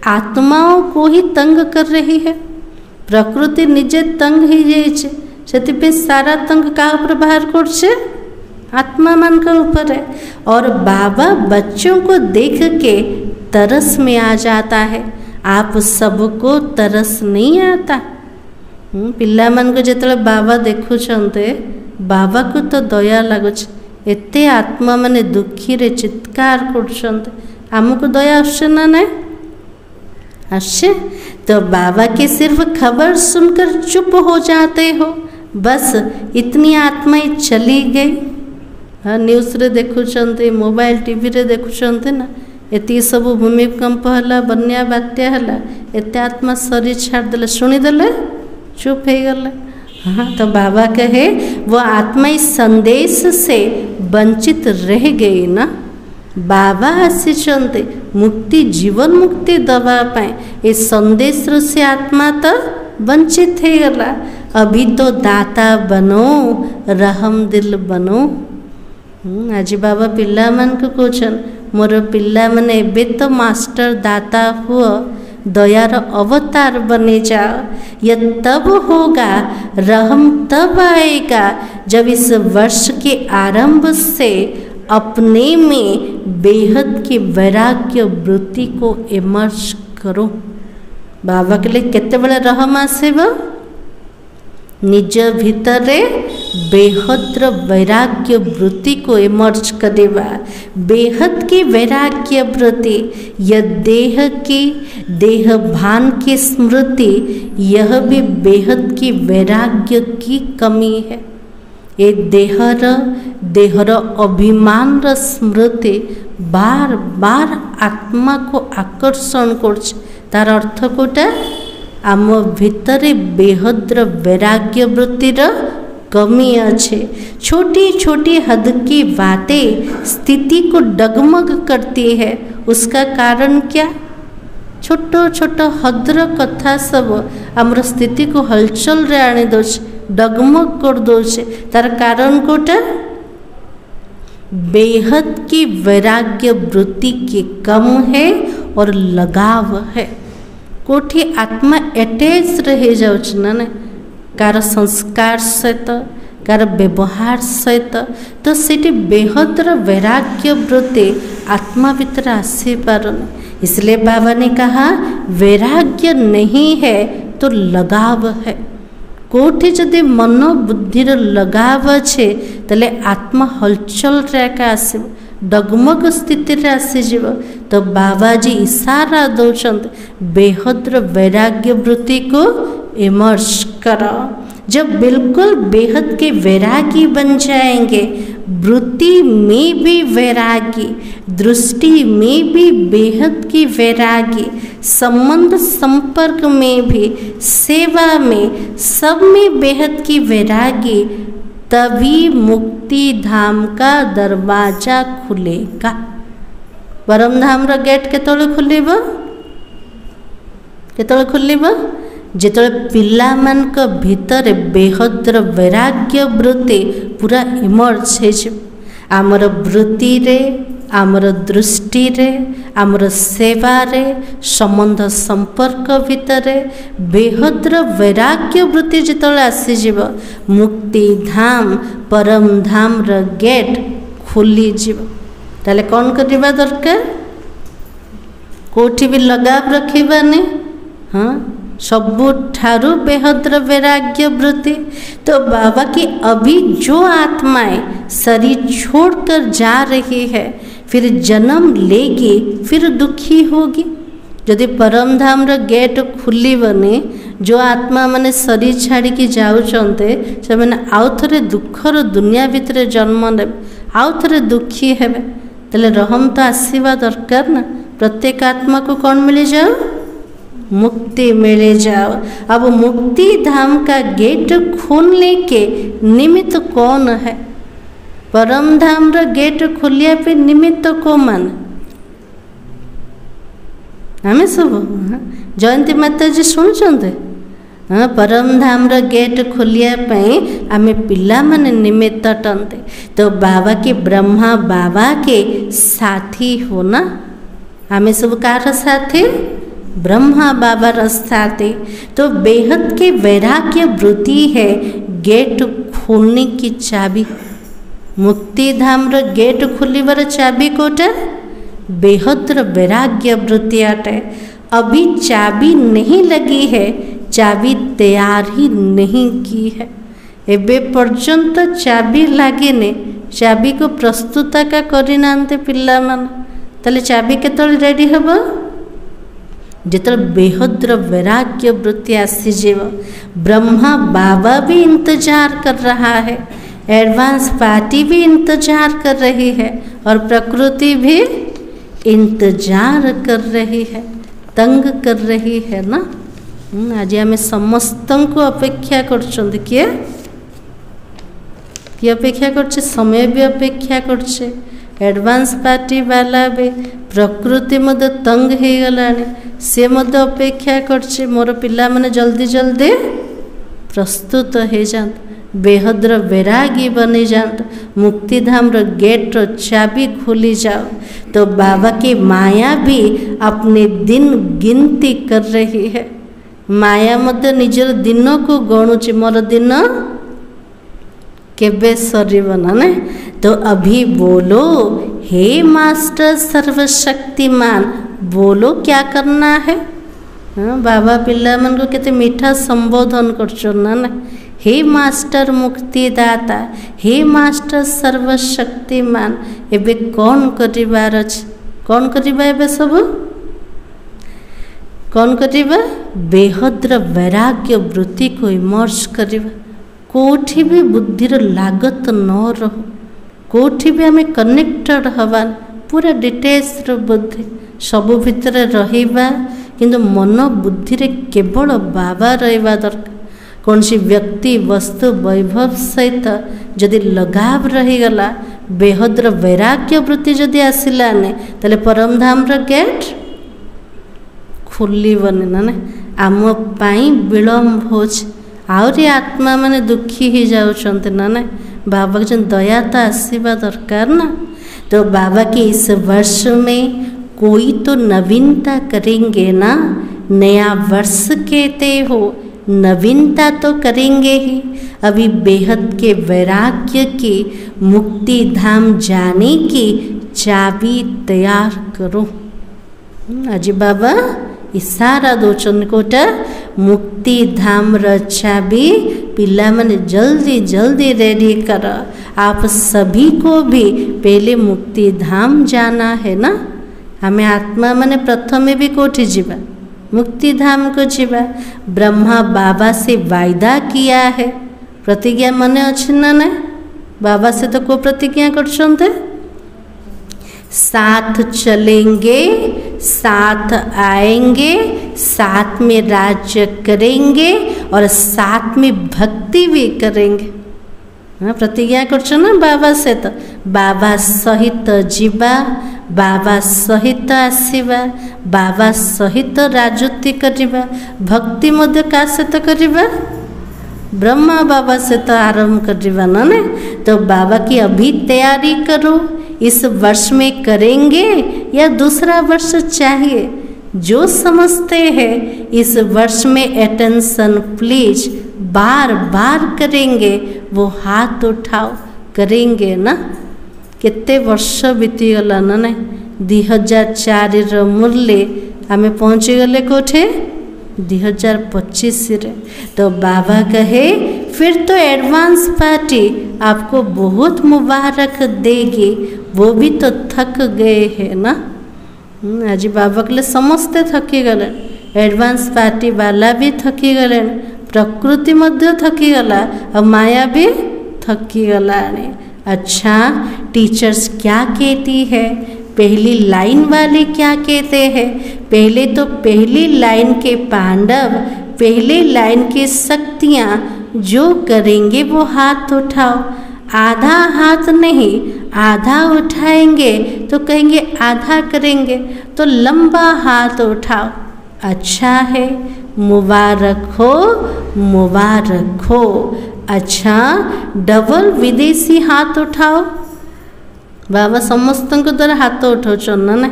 आत्माओं को ही तंग कर रही है। प्रकृति निजे तंग ही जाइए, सारा तंग का ऊपर बाहर कर आत्मा मान का ऊपर है। और बाबा बच्चों को देख के तरस में आ जाता है। आप सबको तरस नहीं आता। पिला मान को जिते बाबा देखुंते बाबा को तो दया लगुच, एते आत्मा माने दुखी रे चित्कार कर आमको दया आसे ना नहीं आसे। तो बाबा के सिर्फ खबर सुनकर चुप हो जाते हो, बस इतनी आत्माएं चली गई। हाँ न्यूज़ रे देखुंते, मोबाइल टीवी रे देखुंते ना, एति सब भूमिकंप है, बन्या बात्या है, एत आत्मा शरीर छाड़दे शुणीदे चुप हो गले। हाँ तो बाबा कहे वो आत्मा इस संदेश से वंचित रह गई ना। बाबा आसीचंते मुक्ति जीवन मुक्ति दवा पाए, ये संदेश से आत्मा तो वंचित हो गला। अभी तो दाता बनो, रहम दिल बनो। आज बाबा पिला मान को कहन मोर पिला माने एबे तो मास्टर दाता हुआ, दयार अवतार बने जाओ। यह तब होगा, रहम तब आएगा जब इस वर्ष के आरंभ से अपने में बेहद की वैराग्य वृत्ति को इमर्ज करो। बाबा के लिए केते बड़े रहम आसेबो, निज भितरे बेहद वैराग्य वृत्ति को इमर्ज करेवा। बेहद की वैराग्य वृत्ति, यह देह की देह भान की स्मृति, यह भी बेहद की वैराग्य की कमी है। ये देहर अभिमान स्मृति बार बार आत्मा को आकर्षण कर। तार अर्थ कोटा आम भितरे बेहद्र वैराग्य वृत्तिर कमी अच्छे। छोटी छोटी हद की बातें स्थिति को डगमग करती है। उसका कारण क्या? छोटो छोटो हद्र कथा सब आमर स्थिति को हलचल रे आनी दौच, डगमग कर दौचे। तार कारण कोटा बेहद की वैराग्य वृत्ति की कम है और लगाव है। कोठी आत्मा एटेच रही जाउछ ना कार संस्कार सहित कार व्यवहार सहित, तो सेठी बेहदर वैराग्य वृत्ति आत्मा भीतर आसी पारुनी। इसलिए बाबा ने कहा वैराग्य नहीं है तो लगाव है। कोठी जदि मन बुद्धिर लगाव अच्छे तेले आत्मा हलचल रे आसब, डगमग स्थिति आसीज। तो बाबाजी इशारा दौरान बेहद्र वैराग्य वृत्ति को इमर्स करो। जब बिल्कुल बेहद के वैरागी बन जाएंगे, वृत्ति में भी वैरागी, दृष्टि में भी बेहद की वैरागी, संबंध संपर्क में भी, सेवा में, सब में बेहद की वैरागी, तभी मुक्ति धाम का दरवाजा खुलेगा। परम धाम रो गेट केतोले खुलिबो? केतोले खुलिबो? जेतोले पिला मान को भीतर बेहद्र वैराग्य वृत्ति पूरा इमर्ज है। आमर वृत्ति रे, आमर दृष्टि रे, आमर सेवा रे, संबंध संपर्क भितर बेहद्र वैराग्य वृत्ति जितोले आसीजिव, मुक्ति धाम परम धाम रो गेट खुली जीव। ताले कौन करवा दरकार? कोठी भी लगाव रखिबानी। हाँ, सबुठारु बेहद्र वैराग्य वृत्ति। तो बाबा की अभी जो आत्माएं शरीर छोड़कर जा रही है, फिर जन्म लेगी, फिर दुखी होगी। यदि परम धाम रो गेट खुलिबनी, जो आत्मा माने शरीर छाड़ी की जाउचंते से माने आउ थरे दुखर दुनिया भितर जन्म नेबे, आउ थरे दुखी हेबे। तले रहम तो आसीबा दरकार ना। प्रत्येक आत्मा को कौन मिले जाओ? मुक्ति मिले जाओ। अब मुक्ति धाम का गेट खोलने के निमित्त कौन है? परम धाम रो गेट खोलिया पे निमित्त को मान हमें सब जयंती माता जी शुणुचंते। हाँ, परम धाम रो गेट खोलिया पे आमे पिला माने निमित्त टंते। तो बाबा के ब्रह्मा बाबा के साथी हो ना। आमे सब कार साथी? ब्रह्मा बाबा रस्ताते। तो बेहद के वैराग्य वृत्ति है गेट खोलने की चाबी। मुक्ति धाम रो गेट खुलिबार चाबी कोटा? बेहद्र वैराग्य वृत्ति अटे। अभी चाबी नहीं लगी है, चाबी तैयार ही नहीं की है। एबे पर्यंत चाबी लागेने, चाबी को प्रस्तुत का करना पिला मान। ताले चाबी केतल रेडी हबो? जितर बेहद्र वैराग्य वृत्ति आसीजिव। ब्रह्मा बाबा भी इंतजार कर रहा है, एडवांस पार्टी भी इंतजार कर रही है, और प्रकृति भी इंतजार कर रही है, तंग कर रही है ना। आज आम समस्त को अपेक्षा कर किए अपेक्षा कर, समय भी अपेक्षा कर, एडवांस पार्टी वाला भी, प्रकृति मध्य तंग हो गलानी, सी मध्य अपेक्षा कर मोर पिला माने जल्दी जल्दी प्रस्तुत हो जात, बेहद्र वैरागी बनी जात, मुक्तिधाम रो गेट रो चाबी खुली जाओ। तो बाबा की माया भी अपने दिन गिनती कर रही है। माया मध्य निजर दिन को गणुची, मोर दिन केबे सरीब ना। तो अभी बोलो हे मास्टर सर्वशक्तिमान, बोलो क्या करना है। हाँ, बाबा पिला मन को केते मीठा संबोधन करछन ना। हे मास्टर मुक्तिदाता, हे मास्टर सर्वशक्तिमान, एबे कौन करिबार अछि? कौन करिबा एबे सब? कौन करिबा? बेहद्र वैराग्य वृत्ति को इमर्स करिबा। कोठी भी बुद्धिर लागत न रहो, कोठी भी आमे कनेक्टेड हवा, पूरा डिटेल्स रो बुद्धि सबु भितर रहिबा, किंतु मन बुद्धि रे केवल बाबा रहिबा दरकार। कौन सी व्यक्ति वस्तु वैभव सहित जदि लगाव रहीगला, बेहद्र वैराग्य वृत्ति जदि आसिला ने, ताले परम धाम रो गेट खुलिबनी ना। आम पाई विलम्ब होछ, आहरी आत्मा माने दुखी ही जाउछन्ते ना। बाबा के दया तो आसीबा दरकार ना। तो बाबा के इस वर्ष में कोई तो नवीनता करेंगे ना। नया वर्ष कहते हो, नवीनता तो करेंगे ही। अभी बेहद के वैराग्य की, मुक्ति धाम जाने की चाबी तैयार करो। आज बाबा इशारा दौरान कोटा मुक्ति धाम चाबी पिला माने जल्दी जल्दी रेडी कर। आप सभी को भी पहले मुक्ति धाम जाना है ना। हमें आत्मा माने प्रथमे भी कोठी जीवा मुक्ति धाम को जीवा। ब्रह्मा बाबा से वायदा किया है, प्रतिज्ञा मने अच्छी ना ना। बाबा से तो को प्रतिज्ञा कर साथ चलेंगे, साथ आएंगे, साथ में राज्य करेंगे और साथ में भक्ति भी करेंगे। हाँ, प्रतिज्ञा कर ना बाबा से। तो बाबा सहित जीवा, बाबा सहित आसवा, बाबा सहित राजत्व करवा, भक्ति मध्य का सहित करवा, ब्रह्मा बाबा से तो आरंभ करवा ना। तो बाबा की अभी तैयारी करो। इस वर्ष में करेंगे या दूसरा वर्ष चाहिए, जो समझते हैं इस वर्ष में अटेंशन प्लीज बार बार करेंगे वो हाथ उठाओ। करेंगे ना। केते वर्ष बीतीगला ना 2004 मूल्य आम पहुँची गले कोठे 2025 रे। तो बाबा कहे फिर तो एडवांस पार्टी आपको बहुत मुबारक देगी, वो भी तो थक गए हैं ना। आज बाबा के लिए समस्ते थकी गले, एडवांस पार्टी वाला भी थकी गले, प्रकृति मध्य थकी गला और माया भी थकी गला। अच्छा, टीचर्स क्या कहती है, पहली लाइन वाले क्या कहते हैं। पहले तो पहली लाइन के पांडव, पहली लाइन की शक्तियाँ जो करेंगे वो हाथ उठाओ। आधा हाथ नहीं, आधा उठाएंगे तो कहेंगे आधा करेंगे, तो लंबा हाथ उठाओ। अच्छा है, मुबारक हो, मुबारक हो। अच्छा, डबल विदेशी हाथ उठाओ। बाबा समस्त को द्वारा हाथ उठाओ ना।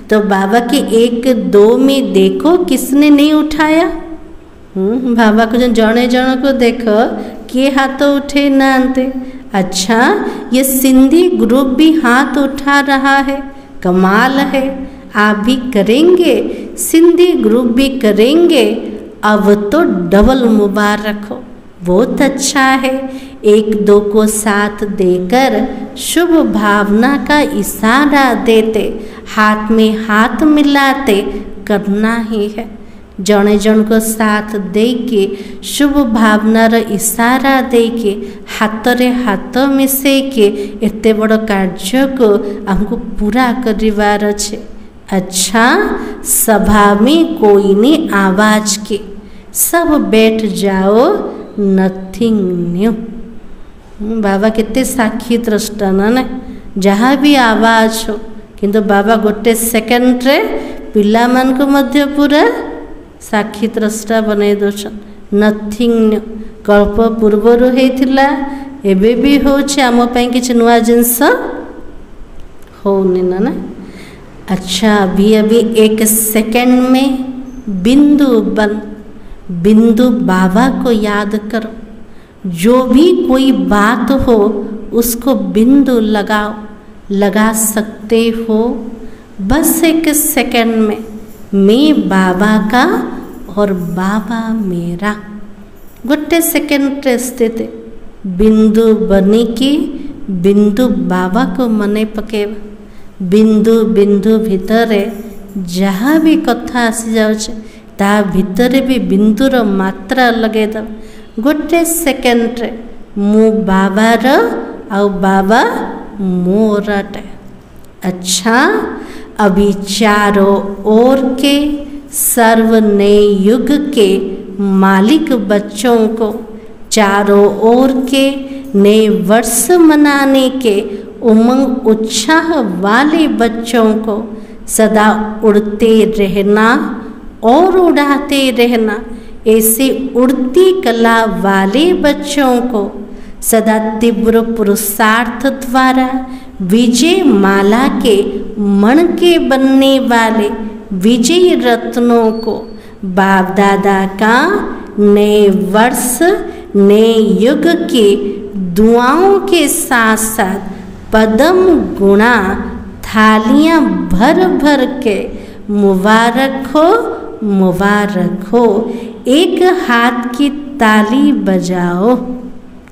तो बाबा के 1-2 में देखो किसने नहीं उठाया। बाबा को जने जन को देखो किए हाथ उठे ना। अच्छा, ये सिंधी ग्रुप भी हाथ उठा रहा है, कमाल है। आप भी करेंगे, सिंधी ग्रुप भी करेंगे। अब तो डबल मुबारक हो, बहुत अच्छा है। 1-2 को साथ देकर शुभ भावना का इशारा देते, हाथ में हाथ मिलाते करना ही है। जने जन को साथ दे के शुभ भावनार इशारा दे के हाथ रे हाथ मिसे के एते बड़ कार्य को हमको पूरा करिवार अच्छे। अच्छा, सभा में कोई नहीं आवाज के, सब बैठ जाओ, नथिंग न्यू। बाबा केते साक्षी द्रष्टा ना, जहाँ भी आवाज हो किंतु बाबा गोटे सेकेंड रे पिला मान को मध्य पूरा साक्षी द्रष्टा बनई दौन। नथिंग न्यू, कल्प पूर्वर होता एबे भी होचे, आम पाई किछि नुआ जिनस होनी ना। अच्छा, अभी 1 सेकेंड में बिंदु बन, बिंदु बाबा को याद करो। जो भी कोई बात हो उसको बिंदु लगाओ, लगा सकते हो। बस 1 सेकेंड में मैं बाबा का और बाबा मेरा, गोटे सेकेंड स्थित बिंदु बनी की बिंदु बाबा को मने पकेवा। बिंदु बिंदु भितर जहाँ भी कथा आसी जाउछे ता भितर भी बिंदुर मात्रा लगे दो। गोटे सेकेंड रे मु बाबार आउ बाबा मोरटे। अच्छा, अभी चारों ओर के सर्व नए युग के मालिक बच्चों को, चारों ओर के नए वर्ष मनाने के उमंग उत्साह वाले बच्चों को सदा उड़ते रहना और उड़ाते रहना। ऐसे उड़ती कला वाले बच्चों को सदा तीव्र पुरुषार्थ द्वारा विजय माला के मण के बनने वाले विजय रत्नों को बाप दादा का नए वर्ष नए युग के दुआओं के साथ साथ पदम गुणा थालियां भर भर के मुबारक हो मुबारक हो। एक हाथ की ताली बजाओ।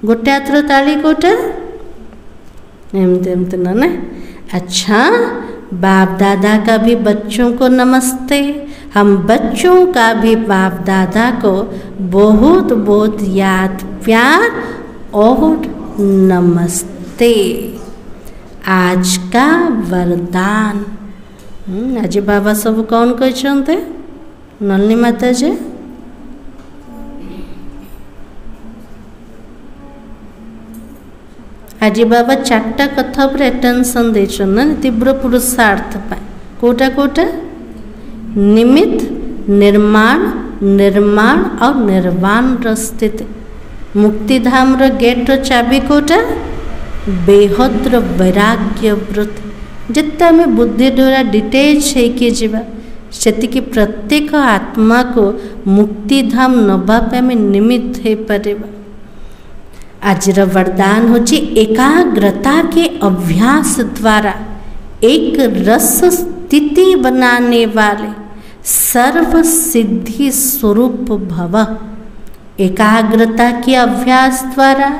गोटे हाथर ताली कोटा एमती एमती ना। अच्छा, बाप दादा का भी बच्चों को नमस्ते। हम बच्चों का भी बाप दादा को बहुत बहुत याद प्यार और नमस्ते। आज का वरदान आज बाबा सब कौन कहते नलिनी माता जी आज बाबा चार्टा कथा पर अटेंशन देना तीव्र पुरुषार्थ कोटा कोटा निमित्त निर्माण निर्माण और निर्वाण स्थिति मुक्तिधाम गेट चाबी कोटा बेहद्र वैराग्य वृत्ति जिते आम बुद्धि द्वारा डिटेच होती प्रत्येक आत्मा को मुक्तिधाम नवापे आम निमित्त हो पार। आज वरदान होची एकाग्रता के अभ्यास द्वारा एक रस स्थिति बनाने वाले सर्व सिद्धि स्वरूप भव। एकाग्रता के अभ्यास द्वारा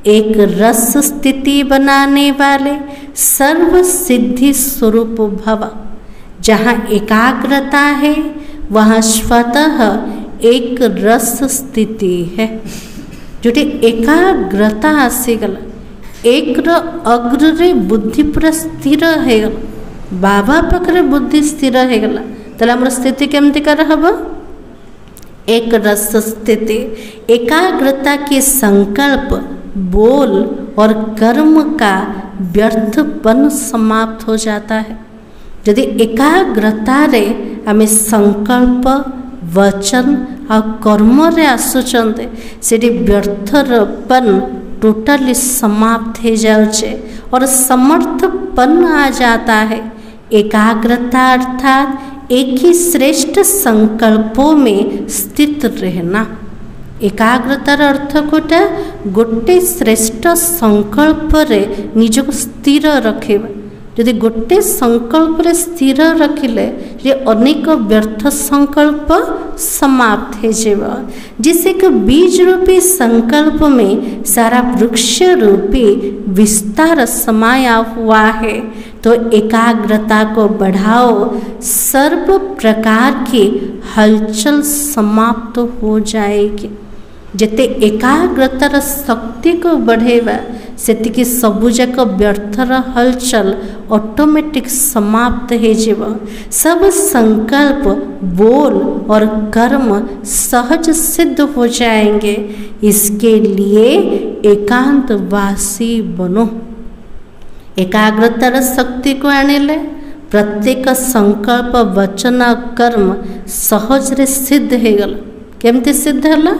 एक रस स्थिति बनाने वाले सर्व सिद्धि स्वरूप भव। जहाँ एकाग्रता है वहाँ स्वतः एक रस स्थिति है। जोटी एकाग्रता आसीगला एक अग्र बुद्धि पूरा स्थिर हो बाबा पाखे बुद्धि स्थिर होगला ताले हमर स्थिति केमती कर हम एक रस स्थिति। एकाग्रता के संकल्प बोल और कर्म का व्यर्थपन समाप्त हो जाता है। यदि एकाग्रता रे आम संकल्प वचन और कर्म रे आसुचंते सेठी व्यर्थपन टोटली समाप्त हो जाउचे और समर्थपन आ जाता है। एकाग्रता अर्थात एक ही श्रेष्ठ संकल्पों में स्थित रहना। एकाग्रतार अर्थ कोटा गोटे श्रेष्ठ संकल्प रे निजको स्थिर रखेबा। यदि गोटे संकल्प रे स्थिर रखिले ये अनेक व्यर्थ संकल्प समाप्त हो जाएगा। जिस एक बीज रूपी संकल्प में सारा वृक्ष रूपी विस्तार समाया हुआ है। तो एकाग्रता को बढ़ाओ, सर्व प्रकार की हलचल समाप्त हो जाएगी। जिते एकाग्रतार शक्ति को बढ़ेवा सेतिकी सबुजाक व्यर्थर हलचल ऑटोमेटिक समाप्त हो जाएगा। सब संकल्प बोल और कर्म सहज सिद्ध हो जाएंगे। इसके लिए एकांतवासी बनो। एकाग्रतार शक्ति को आनिले प्रत्येक संकल्प वचन कर्म सहज रे सिद्ध हो गला। केमती सिद्ध है?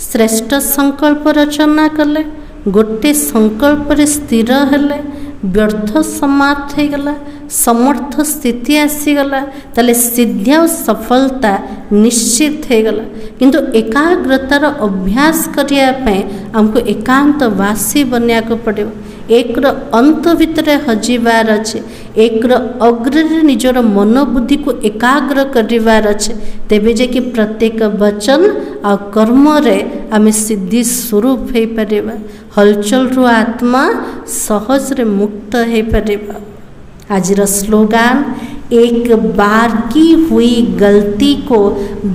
श्रेष्ठ संकल्प रचना कले गोटे संकल्प रे स्थिर हेले व्यर्थ समाप्त हो गला, समर्थ स्थिति आसीगला, ताले सिद्धि और सफलता निश्चित हो गला। किंतु एकाग्रतार अभ्यास करने हमको एकांतवासी बनया को पड़े। एक अंत भितर हजिबार अच्छे, एक अग्र निजर मनोबुद्धि को एकाग्र करिवार अच्छे। तेबे जे कि प्रत्येक वचन आ कर्म रे आमे सिद्धि स्वरूप हो पारिबा। हलचल रु आत्मा सहज रे मुक्त हो पारिबा। आजर स्लोगान एक बार की हुई गलती को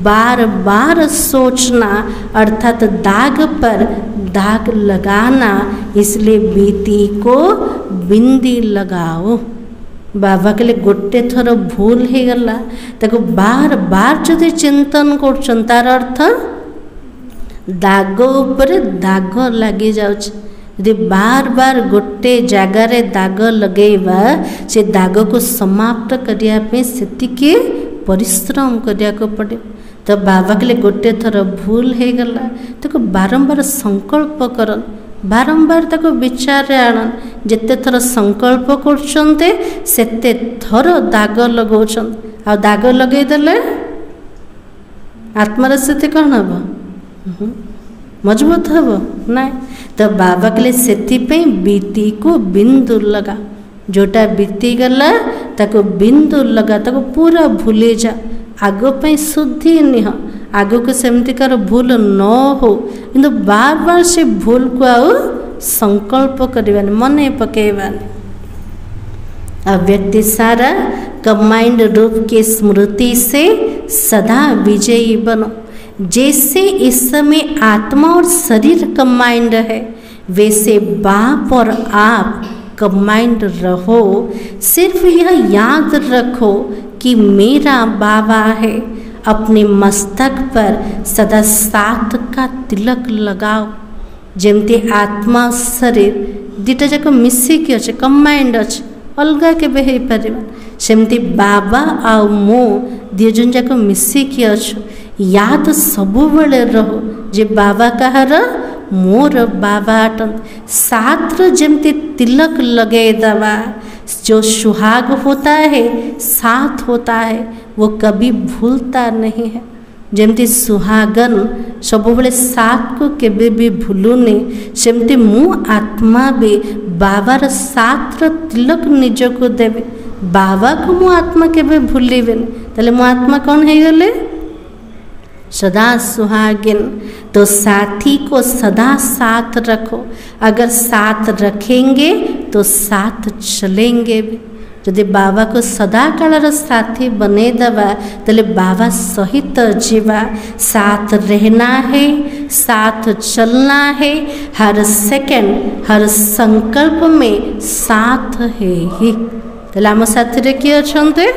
बार बार सोचना अर्थात दाग पर दाग लगाना, इसलिए बीती को बिंदी लगाओ। बाबा के लिए गोटे थर भूल हो गला ताको बार बार जदि चिंतन कर तार अर्थ दाग ऊपर दाग लगी जाउछ। यदि बार बार गोटे जगार दाग लगेबा से दाग को समाप्त करने से परिश्रम करने को पड़े। तो बाबा के लिए गोटे थर भूल हो गला तो बारंबार संकल्प कर, बारंबार तक विचार आनन। जिते थर संकल्प करते थर दाग लगाउछन। आ दाग लगेदेले आत्मार स्थिति कौन हम मजबूत हम ना। तो बाबा के लिए से बीती को बिंदु लगा। जोटा बीतीगला ताको बिंदु लगा ताको पूरा भूली जा। आगो पे शुद्धि निह, आगो को सेमतिकार भूल न हो, किंतु बार बार से भूल को आउ संकल्प करवानी, मन पकेवानी। अब व्यक्ति सारा कंबाइंड रूप की स्मृति से सदा विजयी बनो। जैसे इस समय आत्मा और शरीर कंबाइंड है, वैसे बाप और आप कंबाइंड रहो। सिर्फ यह याद रखो कि मेरा बाबा है। अपने मस्तक पर सदा सात का तिलक लगाओ। जेमती आत्मा शरीर दुटा जाक मिसिकी अच्छे, कंबाइंड अच्छे, अलगा केबे हे परिबा। सेमती बाबा आ मो दिजन जाक मिसिकी अच्छो। याद सबु बेले रहो जे बाबा कहार, मोर बाबा अटन। सात जेमती तिलक लगे दवा। जो सुहाग होता है, साथ होता है, वो कभी भूलता नहीं है। जेमती सुहागन सब बेले साथ को केबे भी भूलुनी, सेमती मु आत्मा भी बाबार साथ तिलक निज को देवे। बाबा को मु आत्मा केबे भूलिबेनी। ताले मु आत्मा कौन है गले? सदा सुहागिन। तो साथी को सदा साथ रखो। अगर साथ रखेंगे तो साथ चलेंगे भी। यदि बाबा को सदा कालर साथी बने दवा, तले बाबा सहित जीवा। साथ रहना है, साथ चलना है। हर सेकेंड, हर संकल्प में साथ है ही। तले आम साथी रे किए अछंते?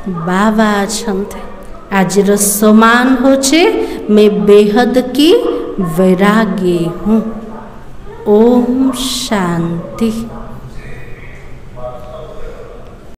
बाबा अछंते। आजिर समान होचे मैं बेहद की वैरागी हूँ। ओम शांति।